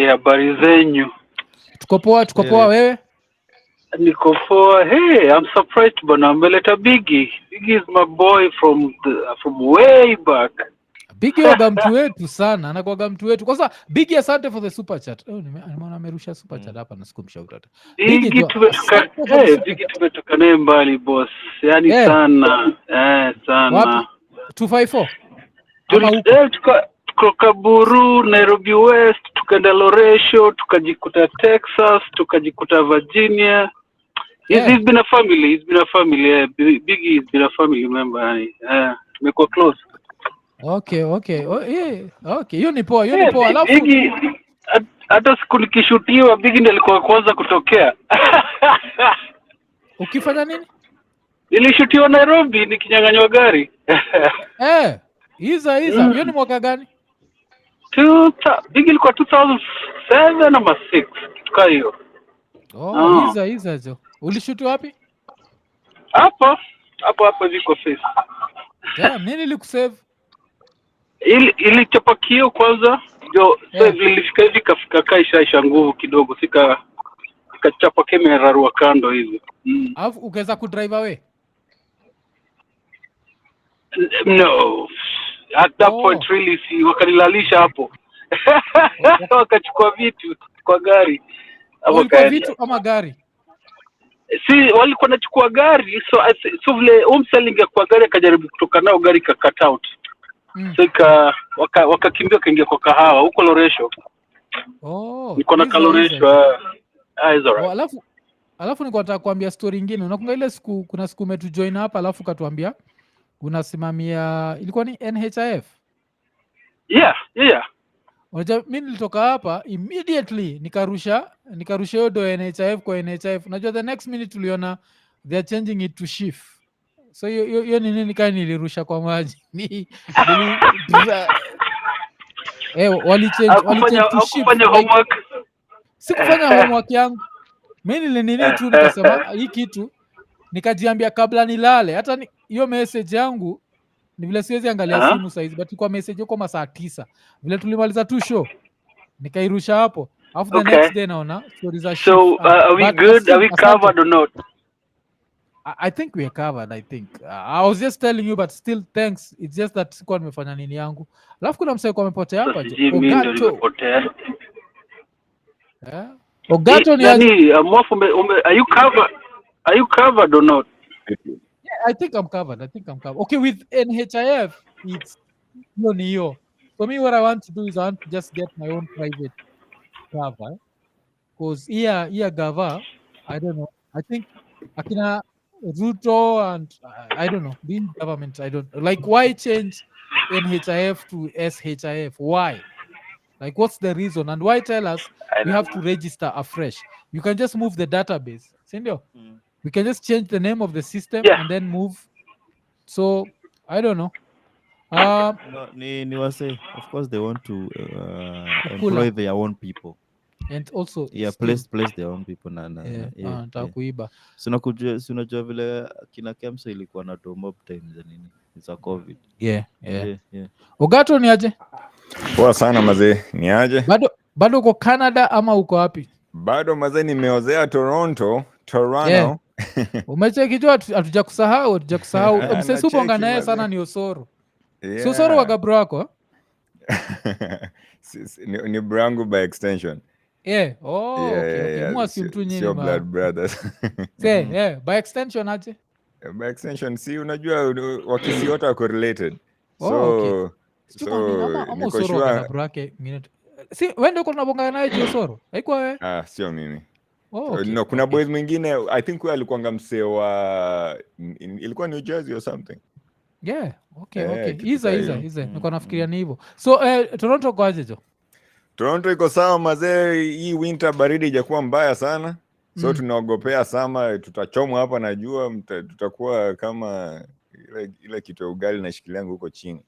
Speaker 12: Habari zenyu?
Speaker 1: Tuko poa wewe?
Speaker 12: Niko poa. I'm surprised bwana ameleta Biggie. Biggie is my boy from way back.
Speaker 1: Biggie waga mtu wetu sana, anakuwaga mtu wetu. Kwa sababu Biggie asante for the super chat. Nimeona amerusha super chat hapa na sikumshout hata.
Speaker 12: Biggie tumetoka naye mbali boss. Yaani sana. Sana.
Speaker 1: Wapi? 254.
Speaker 12: Tuko Kaburu, Nairobi West, tukaenda Loresho, tukajikuta Texas, tukajikuta Virginia. He's been a family. Biggie has been a family member yani. Tumekuwa close.
Speaker 1: Okay. Hiyo ni poa. Alafu
Speaker 12: Biggie hata siku nikishutiwa Biggie ndiye alikuwa kwanza kutokea.
Speaker 1: Ukifanya nini?
Speaker 12: Nilishutiwa Nairobi nikinyang'anywa gari.
Speaker 1: Hizo. Hiyo ni mwaka gani?
Speaker 12: Biggie ilikuwa 2007 ama 6 tukaa hiyo.
Speaker 1: Hizo. Ulishuti wapi?
Speaker 12: Hapa ziko face.
Speaker 1: Nini likusave?
Speaker 12: Ilichapa kio kwanza. Ndio save ilifika hivi kafika kaisha nguvu kidogo ikachapa kamera rua kando hivi.
Speaker 1: Alafu ukaweza kudrive away?
Speaker 12: No. At that point really wakanilalisha hapo. Wakachukua vitu kwa gari.
Speaker 1: Walikuwa vitu ama gari?
Speaker 12: Si walikuwa nachukua gari so vile umselling kwa gari akajaribu kutoka nao gari ka cut out. So wakakimbia kaingia kwa kahawa huko Loresho. Niko na Loresho. Is alright.
Speaker 1: Alafu niko nataka kuambia story nyingine. Unakumbuka ile siku kuna siku umetujoin hapa alafu katuambia unasimamia ilikuwa ni NHIF.
Speaker 12: Yeah.
Speaker 1: Unajua mimi nilitoka hapa immediately nikarusha hiyo do NHIF kwa NHIF. Unajua the next minute tuliona they are changing it to SHIF. So hiyo ni nini kani nilirusha kwa maji. Wali change to SHIF. Sikufanya homework yangu. Mimi nini tu nikasema hii kitu nikajiambia kabla nilale. Hata hiyo message yangu ni vile siwezi angalia simu saizi, but kwa message huko masaa 9 vile tulimaliza tu show nikairusha hapo. After the next day naona stories are shift.
Speaker 12: So are we good? Are we covered or not?
Speaker 1: I think we are covered. I think I was just telling you, but still thanks. It's just that sikuwa nimefanya nini yangu. Alafu kuna msee kwa amepotea hapa jo. Ogato. Ogato ni
Speaker 12: are you covered or not?
Speaker 1: Yeah, I think I'm covered. Okay, with NHIF, it's Nio. For me, what I want to do is I want to just get my own private cover. Because here Gava, I don't know. I think Akina Ruto and I don't know, being government, I don't like why change NHIF to SHIF? Why? Like what's the reason? And why tell us we have to register afresh? You can just move the database. Sindio? We can just change the name of the system and then move. So I don't know.
Speaker 2: No, ni wase, of course they want to employ their own people.
Speaker 1: And also
Speaker 2: place their own people
Speaker 1: kuiba.
Speaker 2: Unajua vile kina Kemsa ilikuwa na mob time za nini za COVID.
Speaker 1: Yeah. Ogato ni aje?
Speaker 13: Poa sana mazee, ni aje?
Speaker 1: Bado uko Canada ama uko wapi?
Speaker 13: Bado mazee nimeozea Toronto.
Speaker 1: Yeah. Umechekijua hatujakusahau. Msesuponga naye sana ni Osoro. Yeah. Osoro wa gabro wako?
Speaker 13: ni brangu by extension.
Speaker 1: Yeah. Okay. Mwasi mtu nyini
Speaker 13: ma. Blood brothers.
Speaker 1: Yeah. By extension aje?
Speaker 13: By extension si unajua wakisiota wako related.
Speaker 1: Okay. Niko sure gabro wake minute. Si wende uko tunabonga naye Osoro? Haikuwa wewe?
Speaker 13: Sio mimi.
Speaker 1: Okay.
Speaker 13: No, kuna boys mwingine I think wewe alikuwa msee wa ilikuwa New Jersey or something.
Speaker 1: Yeah, okay. Iza. Niko nafikiria ni hivyo. So Toronto kwa aje jo?
Speaker 13: Toronto iko sawa mazee, hii winter baridi ijakuwa mbaya sana. So tunaogopea sama tutachomwa hapa na jua, tutakuwa kama ile kitu ya ugali na shikilia huko chini.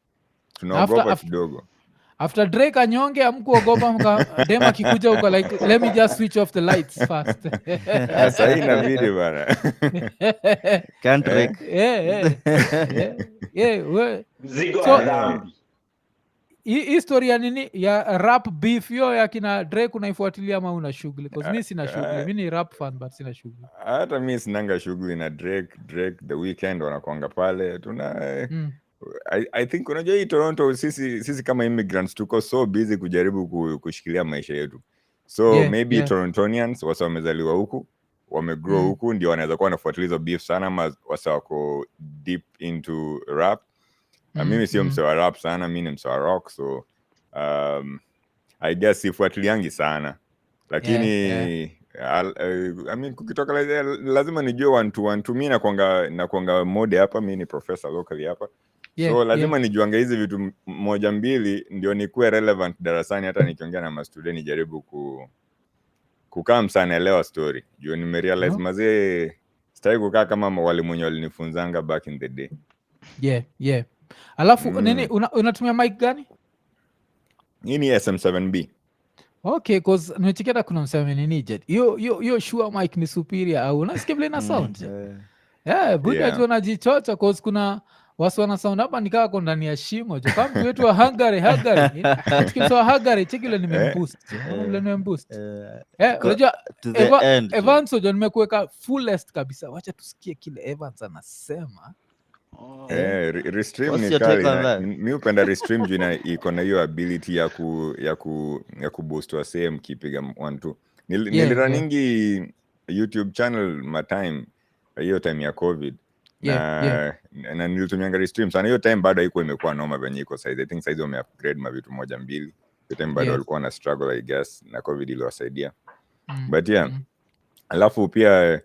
Speaker 13: Tunaogopa kidogo.
Speaker 1: After Drake anyonge amkuogopa dema kikuja huko like let me just switch off the lights fast.
Speaker 13: Sasa inabidi bana.
Speaker 2: Can't Drake.
Speaker 1: Yeah. So historia nini ya rap beef yo ya kina Drake unaifuatilia ama una shughuli? Because mimi sina shughuli. Mimi ni rap fan but sina shughuli.
Speaker 13: Hata mimi sinanga shughuli na Drake the weekend wanakuanga pale. I think unajua hii Toronto sisi kama immigrants tuko so busy kujaribu kushikilia maisha yetu. So maybe Torontonians wasa wamezaliwa huku, wamegrow huku ndio wanaweza kuwa wanafuatilia hizo beef sana ama wasa wako deep into rap. Mimi sio msee wa rap sana, mimi ni msee wa rock, so I guess sifuatiliangi sana. Lakini I mean kukitoka lazima nijue one to one. Mimi nakuanga mode hapa, mimi ni professor locally hapa. So lazima nijuange hizi vitu moja mbili ndio nikuwe relevant darasani, hata nikiongea na mastudent nijaribu kukaa msanaelewa story. Juu nimerealize mazee sitaki kukaa kama walimu wenye walinifunzanga back in the day.
Speaker 1: Yeah. Alafu nini unatumia mic gani?
Speaker 13: Hii ni SM7B.
Speaker 1: Okay, cause nimecheketa kuna msema nini jet. Yo sure mic ni superior au unasikia vile na sound? Yeah, buda tu unajichocha cause kuna wasi wana sound hapa nikaa kwa ndani ya shimo jo. Kama mtu wetu wa Hungary. Tukimtoa Hungary cheki ile nimemboost. Ile nimemboost. Unajua Evans jo nimekuweka fullest kabisa. Wacha tusikie kile Evans anasema.
Speaker 13: Restream ni kali. Mimi upenda Restream juu iko na hiyo ability ya kuboost wa same kipiga 1-2. Niliraningi YouTube channel hiyo time ya COVID. Na nilitumianga Restream sana. Hiyo time bado haikuwa imekuwa noma venye iko size. I think size wameupgrade mavitu 1-2. Hiyo time bado walikuwa na struggle I guess na COVID iliwasaidia. But alafu pia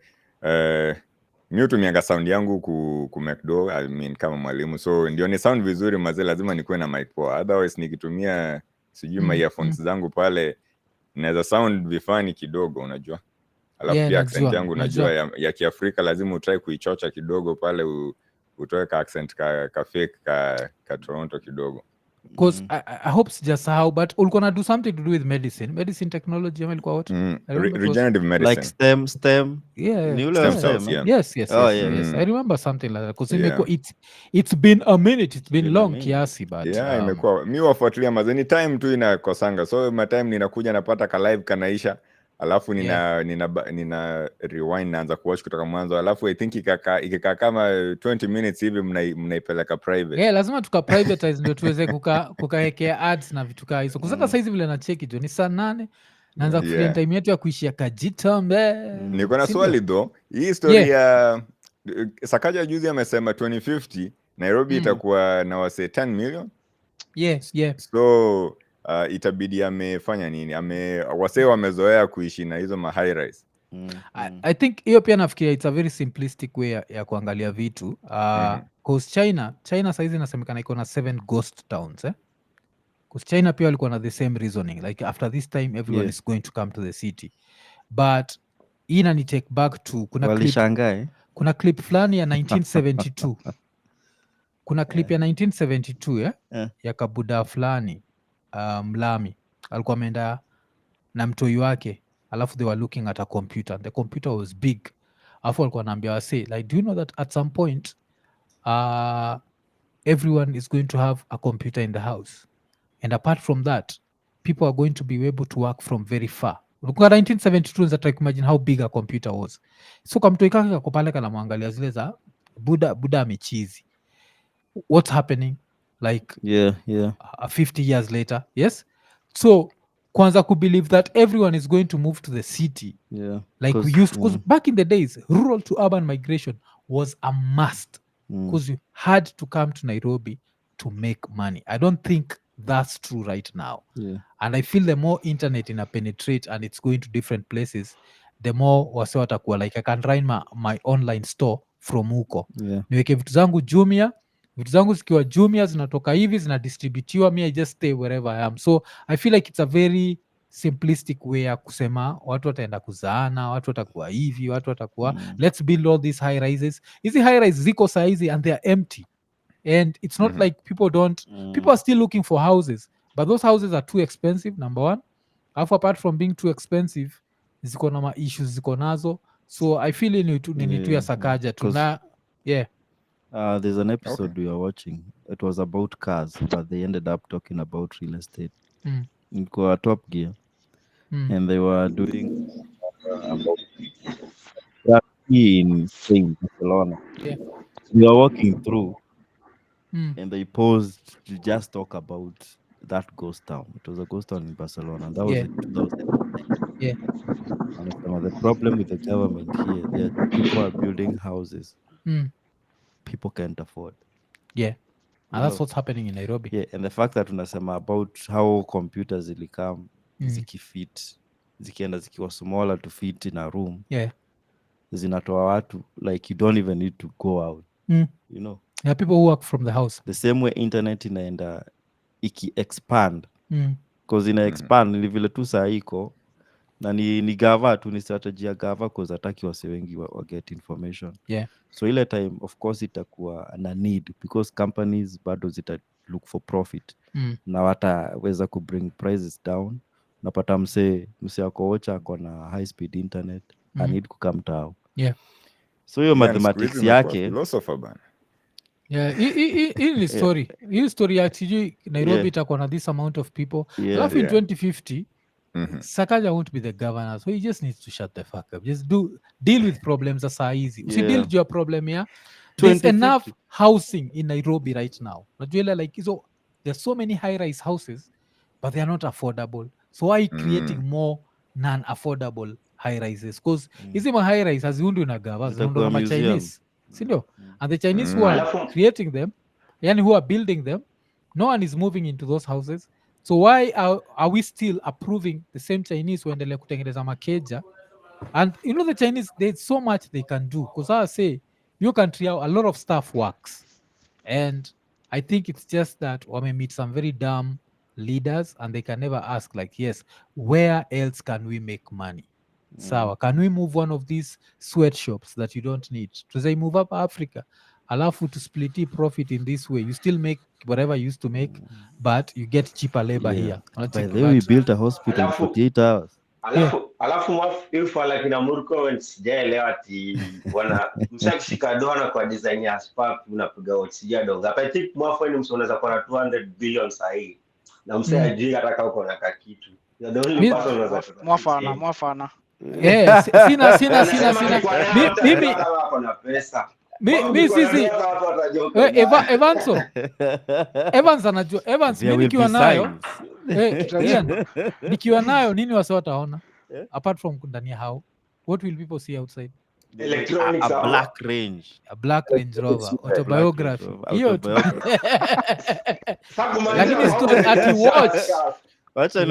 Speaker 13: mi hutumianga sound yangu ku make do, I mean kama mwalimu, so ndio ni sound vizuri mazee, lazima nikuwe na mic poa, otherwise nikitumia sijui ma earphones zangu pale naweza sound vifani kidogo, unajua. Alafu pia accent yangu unajua ya Kiafrika lazima utry kuichocha kidogo pale, utoe ka accent ka fake ka Toronto kidogo.
Speaker 1: Because I hope sijasahau, but ulikuwa na do something to do with medicine technology ama ilikuwa what?
Speaker 13: Regenerative medicine,
Speaker 2: like stem
Speaker 1: yeah,
Speaker 2: ni ule
Speaker 13: cells, yeah.
Speaker 1: Yes. I remember something like that because it's been a minute, it's been long kiasi, but
Speaker 13: imekuwa mi wafuatilia mazeni time tu inakosanga, so my time ninakuja napata ka live kanaisha, alafu nina rewind naanza kuwatch kutoka mwanzo, alafu I think ikikaa kama 20 minutes hivi mnaipeleka private.
Speaker 1: Yeah, lazima tuka privatize ndio tuweze kukaekea ads na vitu kaa hizo. Kusata saizi vile na cheki jo ni saa 8 naanza kufikiria time yetu ya kuishia Kajitombe.
Speaker 13: Niko na swali though, hii story ya Sakaja juzi amesema 2050 Nairobi itakuwa na wase 10 million.
Speaker 1: Yeah.
Speaker 13: So itabidi amefanya nini? Wase wamezoea kuishi na hizo ma high rise.
Speaker 1: I think hiyo pia nafikiria it's a very simplistic way ya kuangalia vitu. Cause China saizi inasemekana iko na 7 ghost towns, Cause China pia walikuwa na the same reasoning, like after this time everyone is going to come to the city. But hii inani take back to kuna clip fulani ya 1972 kuna clip ya 1972 ya kabuda fulani mlami alikuwa ameenda na mtoi wake, alafu they were looking at a computer and the computer was big, alafu alikuwa anaambia wase like, do you know that at some point everyone is going to have a computer in the house, and apart from that people are going to be able to work from very far. 1972 nataka imagine how big a computer was. So kamtoi kake kako pale kanamwangalia zile za buda amechizi, what's happening like 50 years later. Yes, so kwanza kubelieve that everyone is going to move to the city, like we used, because back in the days rural to urban migration was a must, because you had to come to Nairobi to make money. I don't think that's true right now. And I feel the more internet ina penetrate and it's going to different places, the more wase watakuwa like I can run my online store from huko, niweke vitu zangu Jumia, vitu zangu zikiwa Jumia zinatoka hivi zinadistributiwa, me I just stay wherever I am. So I feel like it's a very simplistic way ya kusema watu wataenda kuzaana, watu watakuwa hivi, watu watakuwa let's build all these high rises. Hizi high rises ziko saizi and they are empty, and it's not like people are still looking for houses, but those houses are too expensive, number one. Apart from being too expensive, ziko na ma issues ziko nazo. So I feel nini tu ya Sakaja tuna
Speaker 2: there's an episode we were watching, it was about cars, but they ended up talking about real estate. Niko Top Gear, and they were doing about in Spain, Barcelona. We were walking through, and they paused to just talk about that ghost town. It was a ghost town in Barcelona, and that was in 2009. And the problem with the government here, that people are building houses people can't afford.
Speaker 1: And that's what's happening in Nairobi.
Speaker 2: And the fact that unasema about how computers zilikam zikienda zikiwa smaller to fit in a room, zinatoa watu like you don't even need to go out, you know.
Speaker 1: People who work from the house.
Speaker 2: The same way internet inaenda iki expand, because ina expand ni vile tu saa iko na ni gava tu, ni strategy ya gava, because ataki wase wengi wa get information. So ile time of course itakuwa na need, because companies bado zita look for profit, na wataweza ku bring prices down. Napata mse wako Ocha ako na high speed internet, I need ku come down. So hiyo mathematics yake
Speaker 13: philosopher bana.
Speaker 1: Hii story ya TJ Nairobi itakuwa na this amount of people, alafu in 2050 Sakaja won't be the governor, so he just needs to shut the fuck up. Just deal with problems as easy. Deal with your problem here. There's enough housing in Nairobi right now. Like, so there's so many high-rise houses, but they are not affordable. So why creating more non-affordable high-rises? Because hizi ma high-rise haziundwi na gava, zinaundwa na Chinese, sindio? And the Chinese who are creating them, yani who are building them, no one is moving into those houses. So why are we still approving the same Chinese waendelee kutengeneza makeja And you know the Chinese, there's so much they can do. Because I say, your country, a lot of stuff works. And I think it's just that we meet some very dumb leaders and they can never ask like, yes, where else can we make money? Sawa, can we move one of these sweatshops that you don't need? To say move up Africa, alafu to split the profit in this way. You still make whatever you used to make, but you get cheaper labor here.
Speaker 2: By the way, we built a hospital in 48 hours.
Speaker 4: Alafu mwafu kina Murko sijaelewa ati mshakishika dola kwa design ya SPAC unapiga oxygen donga. I think mwafu ni mtu unaweza kuwa na 200 billion sahi. Na msee ajui hata kama uko na kakitu. The only person unaweza
Speaker 8: Mwafana.
Speaker 1: Sina. Mimi
Speaker 4: wako na pesa.
Speaker 1: Mi sisi Evans anajua. Evans mimi nikiwa nayo nikiwa nayo nini wase wataona apart from ndani how what will people see outside?
Speaker 4: Electronics,
Speaker 2: a black Range
Speaker 1: Rover autobiography hiyo tu. Lakini story ati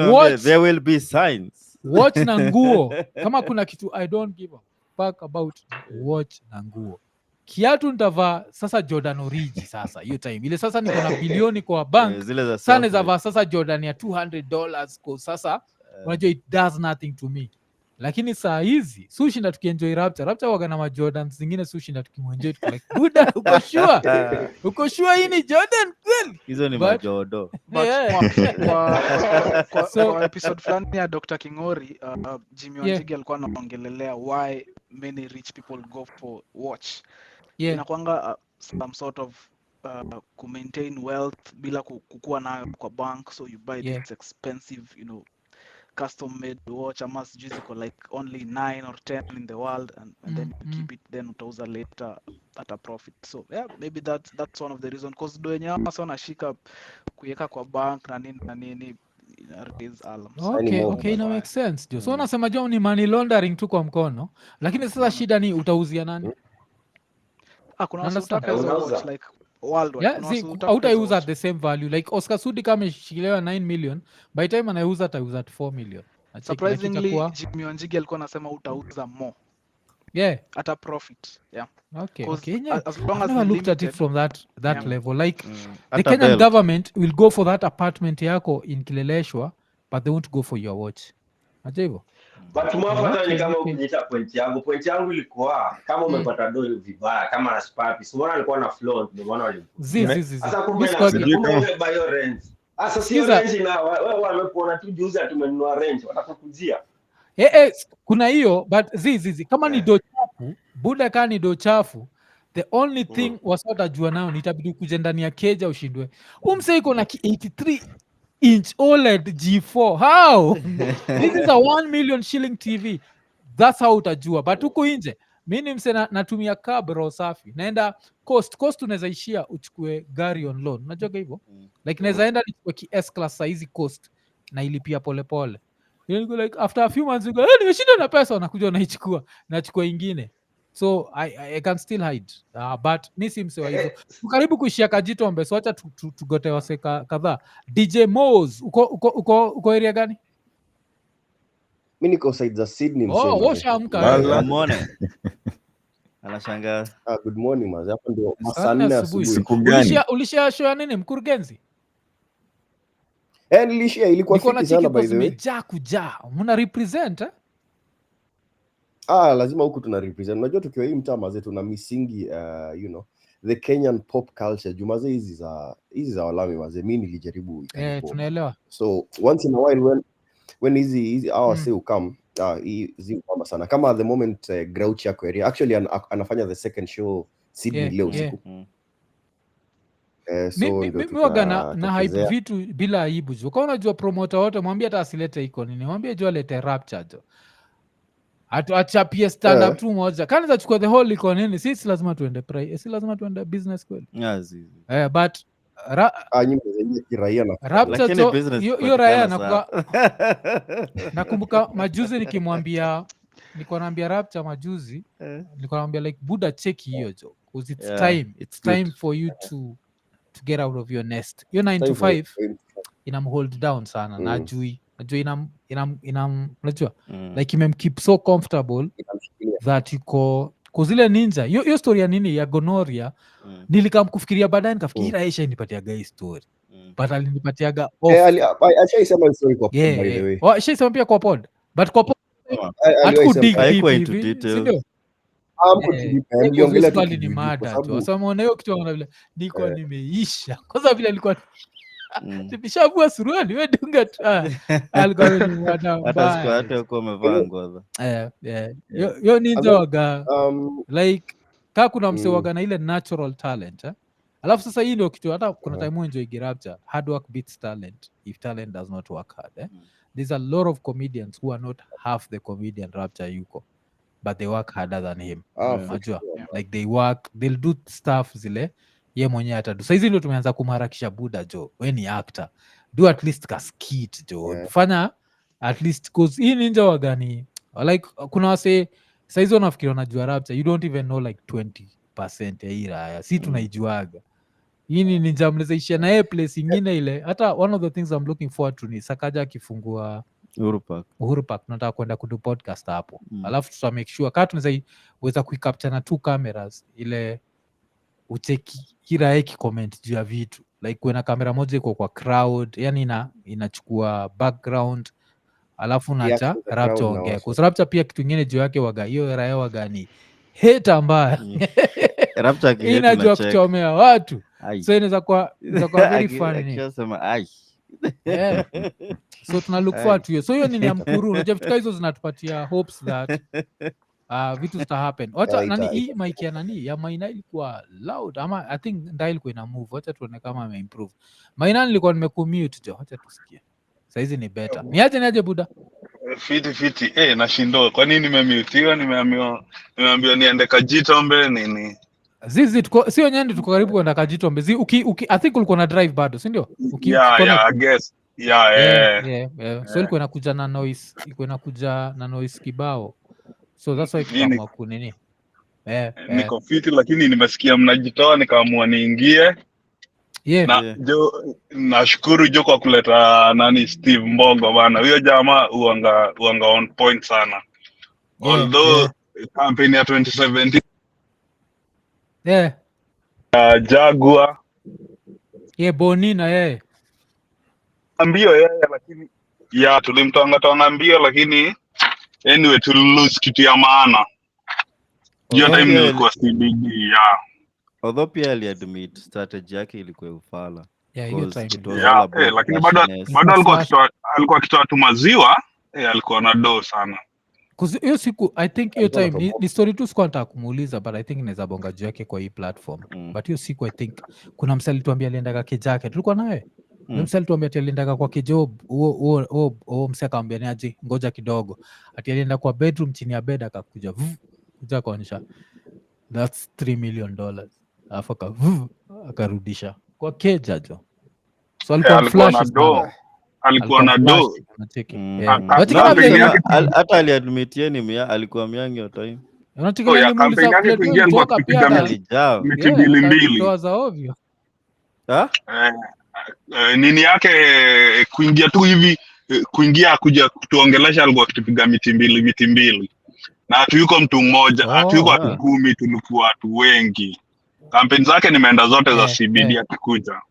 Speaker 1: watch
Speaker 2: there will be signs.
Speaker 1: Watch na nguo kama kuna kitu I don't give a fuck about watch na nguo. Kiatu nitavaa sasa Jordan Origi sasa hiyo time ile sasa niko na bilioni kwa bank sana zavaa sasa Jordan ya $200 kwa sasa unajua it does nothing to me. Lakini saa hizi sushi na tukienjoy Rapture waga na ma Jordans zingine sushi na tukimwenjoy like buda uko sure hii ni Jordan kweli
Speaker 2: hizo ni majodo
Speaker 8: kwa episode fulani ya Dr. Kingori Jimmy Wanjigi alikuwa anaongelelea why many rich people go for watch. Inakuanga some sort of to maintain wealth bila kukua nayo kwa bank, so you buy this expensive custom made watch ama sijui ziko like only 9 or 10 in the world and then you keep it, then utauza later at a profit. So maybe that's one of the reason because do wenyewe sasa wanashika kuweka kwa bank na nini raise alarms.
Speaker 1: Okay, ina make sense jo. So unasema jo ni money laundering tu kwa mkono, lakini sasa shida ni utauzia nani?
Speaker 8: Kuna watch like worldwide.
Speaker 1: Hautaiuza at the same value like Oscar Sudi kama ameshikiliwa 9 million, by time anauza atauza at 4 million.
Speaker 8: Surprisingly Jimmy Wanjigi alikuwa anasema utauza more at a profit.
Speaker 1: Okay.
Speaker 8: As long as
Speaker 1: I looked at it from that level like the Kenyan government will go for that apartment yako in Kileleshwa but they won't go for your watch. Aje hivyo.
Speaker 4: But mwafuata ni kama ukijita point yangu ilikuwa kama umepata doi vibaya kama na spapi simona alikuwa na float ndio maana walimkuza sasa kumbe na rent sasa sio rent na wewe wamepona tu juzi tumenunua rent watakukujia
Speaker 1: kuna hiyo but zizi kama ni do chafu buda kama ni do chafu the only thing wasotajua nao nitabidi kuje ndani ya keja ushindwe umse iko na 83 inch OLED G4 how this is a 1 million shilling TV that's how utajua but huko nje mimi mse natumia kabro safi naenda coast unaweza ishia uchukue gari on loan unajua hivyo like naweza enda nichukue S class size coast na ilipia polepole like after a few months you go nimeshinda na pesa unakuja unaichukua nachukua ingine so I can still hide but mi si msewa hivyo karibu kuishia Kajitombe so acha tugote wase kadhaa. DJ Moz uko area gani?
Speaker 14: Mimi niko side za Sydney msema.
Speaker 1: Washaamka
Speaker 2: muone anashangaa
Speaker 14: good morning mazi hapo ndio saa 4 asubuhi.
Speaker 1: Ulishia show nini mkurugenzi?
Speaker 14: Nilishia ilikuwa fiti sana by the way.
Speaker 1: Kujaa mna represent
Speaker 14: lazima huku tuna represent. Unajua tukiwa hii mtaa maze tuna misingi the Kenyan pop culture. Jumaze hizi za walami maze mimi nilijaribu
Speaker 1: tunaelewa.
Speaker 14: So once in a while when hizi our say come hizi kama sana kama at the moment Grouch yako area actually anafanya the second show Sydney leo usiku.
Speaker 1: Mimi waga na hype vitu bila aibu jo. Kwa unajua promoter wote mwambie hata asilete IKONINI. Mwambie jo alete Rapture jo. Achapie stand up tu moja. Kani za chukua the whole IKONINI. Si lazima tuende si lazima tuende business kweli. But Rapture hiyo raia nakumbuka majuzi nikimwambia nilikuwa naambia Rapture majuzi nilikuwa naambia like buda check hiyo jo because it's time for you to get out of your nest. Your 9 to 5 inamhold down sana na ajui najua unajua like imemkeep so comfortable that yuko kuzile ninja hiyo story ya nini ya gonorrhea nilikamkufikiria baadaye nikafikiria Aisha inipatia guy story but alinipatiaga off
Speaker 14: ashaisema story kwa pod, by the way.
Speaker 1: ashaisema pia kwa pod but kwa pod hatukudig deep hivi si ndio
Speaker 14: mliongelea tu
Speaker 1: swali ni mada tu sasa muone hiyo kitu wana vile niko nimeisha kwanza vile alikuwa nishavua suruali wewe dunga tu alikuwa ni mada mbaya
Speaker 2: hata uko umevaa ngoza
Speaker 1: yo ninja waga like kama kuna mse waga na ile natural talent alafu sasa hii ndio kitu hata kuna time enjoy girapture hard work beats talent if talent does not work hard there's a lot of comedians who are not half the comedian Rapture yuko but they work harder than him unajua like they'll do stuff zile ye mwenyewe atadu saizi ndio tumeanza kumharakisha buda jo we ni actor do at least ka skit jo fanya at least cause hii ninja wagani like kuna wase saizi wanafikiri wanajua Rapture you don't even know like 20% ya hii raya si tunaijuaga hii ni ninja mnazaishia na yeye place ingine ile hata one of the things I'm looking forward to ni Sakaja akifungua Uhuru Park tunataka kwenda kudu podcast hapo alafu tuta make sure kaa tunaweza weza kuicapture na 2 cameras ile ucheki kila eki comment juu ya vitu like kuna kamera moja iko kwa crowd yani inachukua background alafu nacha Rapture ongea kwa Rapture pia kitu kingine juu yake waga hiyo era yao waga ni hate mbaya Rapture inajua kuchomea watu so inaweza kwa very funny
Speaker 2: akisema
Speaker 1: so tuna look forward to hiyo so hiyo ni ya mkuru unajua vitu hizo zinatupatia hopes that vitu zita happen wacha nani hii mic ya nani ya Maina ilikuwa loud ama I think ndio ilikuwa ina move wacha tuone kama ame improve Maina nilikuwa nimekumute jo wacha tusikie saizi ni better niaje buda
Speaker 15: fiti nashindo kwa nini nimemutiwa nimeambiwa niende Kajitombe nini
Speaker 1: zizi sio nyandi tuko karibu kwenda Kajitombe I think ulikuwa na drive bado si ndio
Speaker 15: I guess
Speaker 1: so ilikuwa inakuja na noise kibao so that's why tukaamua kunini
Speaker 15: niko fiti lakini nimesikia mnajitoa nikaamua niingie nashukuru jo kwa kuleta nani Steve Mbogo bana huyo jamaa uanga on point sana although campaign ya 2017 Jaguar
Speaker 1: Bonina
Speaker 15: ambio lakini tulimtonga mbio lakini anyway to lose kitu ya maana hiyo time nilikuwa CBD
Speaker 2: although pia aliadmit strategy yake ilikuwa ufala
Speaker 15: lakini bado alikuwa akitoa tu maziwa alikuwa na do sana
Speaker 1: hiyo siku I think hiyo time ni story tu sikuwa nataka kumuuliza but I think inaweza bonga juu yake kwa hii platform but hiyo siku I think kuna msali tuambia aliendaga kijake tulikuwa nawe msali tuambia aliendaga kwa kijob huo msali akamwambia niaje ngoja kidogo ati alienda kwa bedroom chini ya bed akakuja kuja kuonyesha that's $3 million alafu akarudisha kwa keja jo so
Speaker 15: alikuwa na do
Speaker 2: hata aliadmit yeye alikuwa myang hiyo time
Speaker 15: kampeni yake kuingia alikuwa akipiga miti mbili
Speaker 1: za ovyo
Speaker 15: nini yake kuingia tu hivi kuingia kuja kutuongelesha alikuwa akipiga miti mbili na hatuyuko mtu mmoja hatuyuko watu 10 tulikuwa watu wengi kampeni zake nimeenda zote za CBD akikuja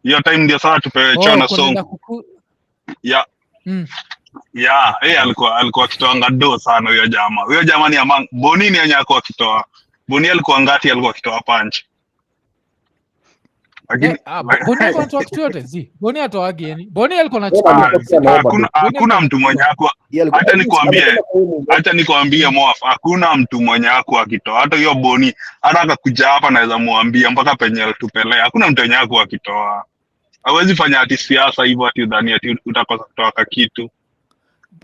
Speaker 15: hiyo time ndio sana tupewe chona song alikuwa akitoa do sana huyo jamaa ni among Boni ni anyako akitoa Boni alikuwa ngati alikuwa akitoa punch
Speaker 1: lakini Boni alikuwa anatoa kitu yote Boni atoagi yani Boni alikuwa
Speaker 15: hakuna mtu mwenye ako hata nikwambie Moaf hakuna mtu mwenye ako akitoa hata hiyo Boni hata akakuja hapa naweza muambia mpaka penye tupelea hakuna mtu mwenye ako akitoa hawezi fanya ati siasa hivyo ati udhani ati utakosa kutoa kitu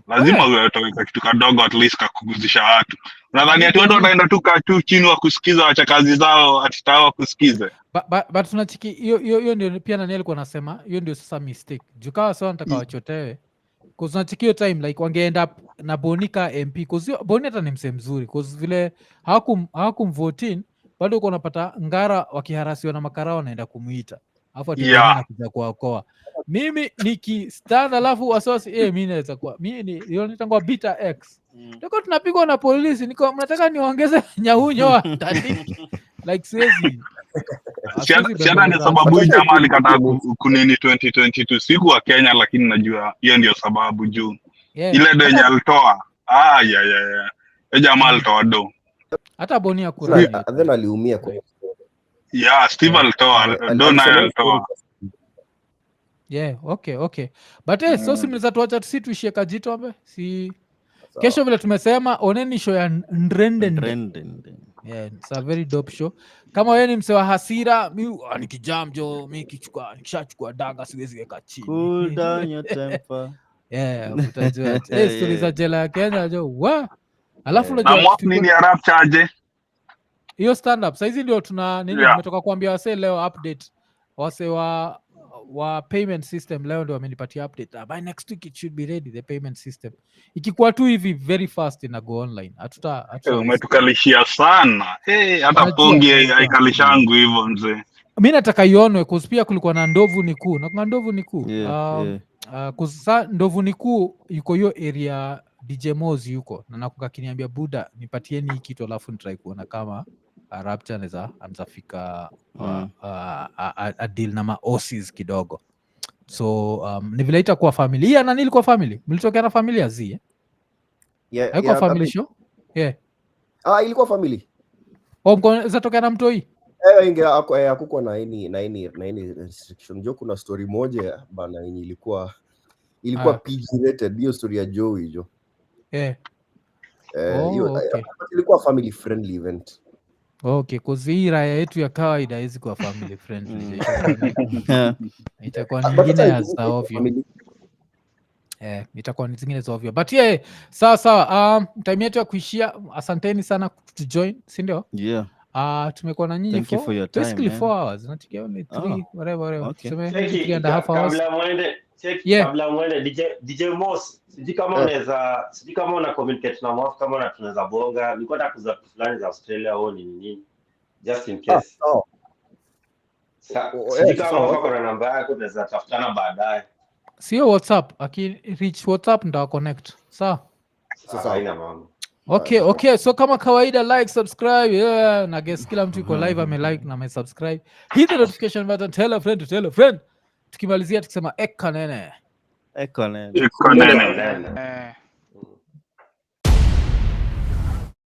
Speaker 15: lazima utoe kitu kadogo at least kakuguzisha watu nadhani ati watu wataenda tu chini wa kusikiza wacha kazi zao atitawa kusikize
Speaker 1: but tunachiki hiyo ndio pia nani alikuwa anasema hiyo ndio sasa mistake jukawa sawa nataka wachotewe cause tunachiki hiyo time like wangeenda na Bonika MP cause Boni hata ni msee mzuri cause vile hawakumvote bado uko unapata ngara wakiharasiwa na makarao wanaenda kumuita Alafu atiboni anakuja kuokoa. Mimi nikistand alafu wasiwasi mimi naweza kuwa mimi ni nitangwa beta X. Tuko tunapigwa na polisi, niko mnataka niongeze nyaunyo watandiki. Like siwezi.
Speaker 15: Siana ni sababu jamaa alikataa kunini 2022 siku wa Kenya, lakini najua hiyo ndio sababu juu. Ile denye alitoa. Ya. Jamaa alitoa do.
Speaker 1: Hata Boni akura.
Speaker 14: Then aliumia kwa.
Speaker 15: Yeah, Steve alitoa do na alitoa.
Speaker 1: Yeah, okay. But so mnaweza tuacha sisi tuishie Kajitombe. Si kesho vile tumesema oneni show ya Ndrende. Yeah, it's a very dope show. Kama wewe ni mse wa hasira, mimi nikijamjo, mimi nikishachukua daga siwezi weka chini.
Speaker 2: Cool down your temper.
Speaker 1: Yeah, utajua. Stories za jela ya Kenya jo. Alafu
Speaker 15: na nini ya rap charge?
Speaker 1: Hiyo stand up. Sasa hizi ndio tuna nini nimetoka kuambia wase leo update. Wase wa payment system leo ndio wamenipatia update. By next week it should be ready, the payment system. Ikikuwa tu hivi very fast ina go online.
Speaker 15: Umetukalishia sana. Hata pongi haikalishangu hivyo mzee.
Speaker 1: Mimi nataka ionwe kuspia kulikuwa na ndovu ni kuu. Na kuna ndovu ni kuu. Kusa ndovu ni kuu yuko hiyo area DJ Moz yuko. Na nakuka kiniambia Buda nipatieni hii kitu alafu nitry kuona kama Rapture anaweza fika a deal na maosis kidogo. So ni vile itakuwa familia na nilikuwa family. Mlitokea na familia zi haikuwa family show? Yeah.
Speaker 14: Ilikuwa family.
Speaker 1: Mko tokea na mtoi?
Speaker 14: Hakukuwa na any restriction. Jo kuna story moja bana yenye ilikuwa PG rated, hiyo story ya Joey jo. Ilikuwa family friendly event.
Speaker 1: Okay, cause raya yetu ya kawaida hizi kwa family friendly. Itakuwa nyingine ya ovyo. Itakuwa nyingine za ovyo. But sawa. Time yetu ya kuishia. Asanteni sana kutujoin, si ndio?
Speaker 2: Yeah.
Speaker 1: Tumekuwa na nyinyi
Speaker 2: for your time,
Speaker 1: basically 4 hours. Natikia only 3 whatever.
Speaker 2: Okay.
Speaker 1: Tuseme 3.5 hours.
Speaker 4: Kabla mwende DJ Moss, sijui kama una communicate na Moss, kama tunaweza bonga. Nilikuwa nataka kuza fulani za Australia au nini. Just in case. Sijui kama uko na namba yako tunaweza tafutana baadaye.
Speaker 1: Sio WhatsApp, reach WhatsApp ndio connect. Sawa.
Speaker 4: Sasa haina mambo.
Speaker 1: Okay, so kama kawaida like, subscribe, na guess kila mtu yuko live ame-like na ame-subscribe. Hit the notification button, tell a friend. Tukimalizia tukisema ekanene.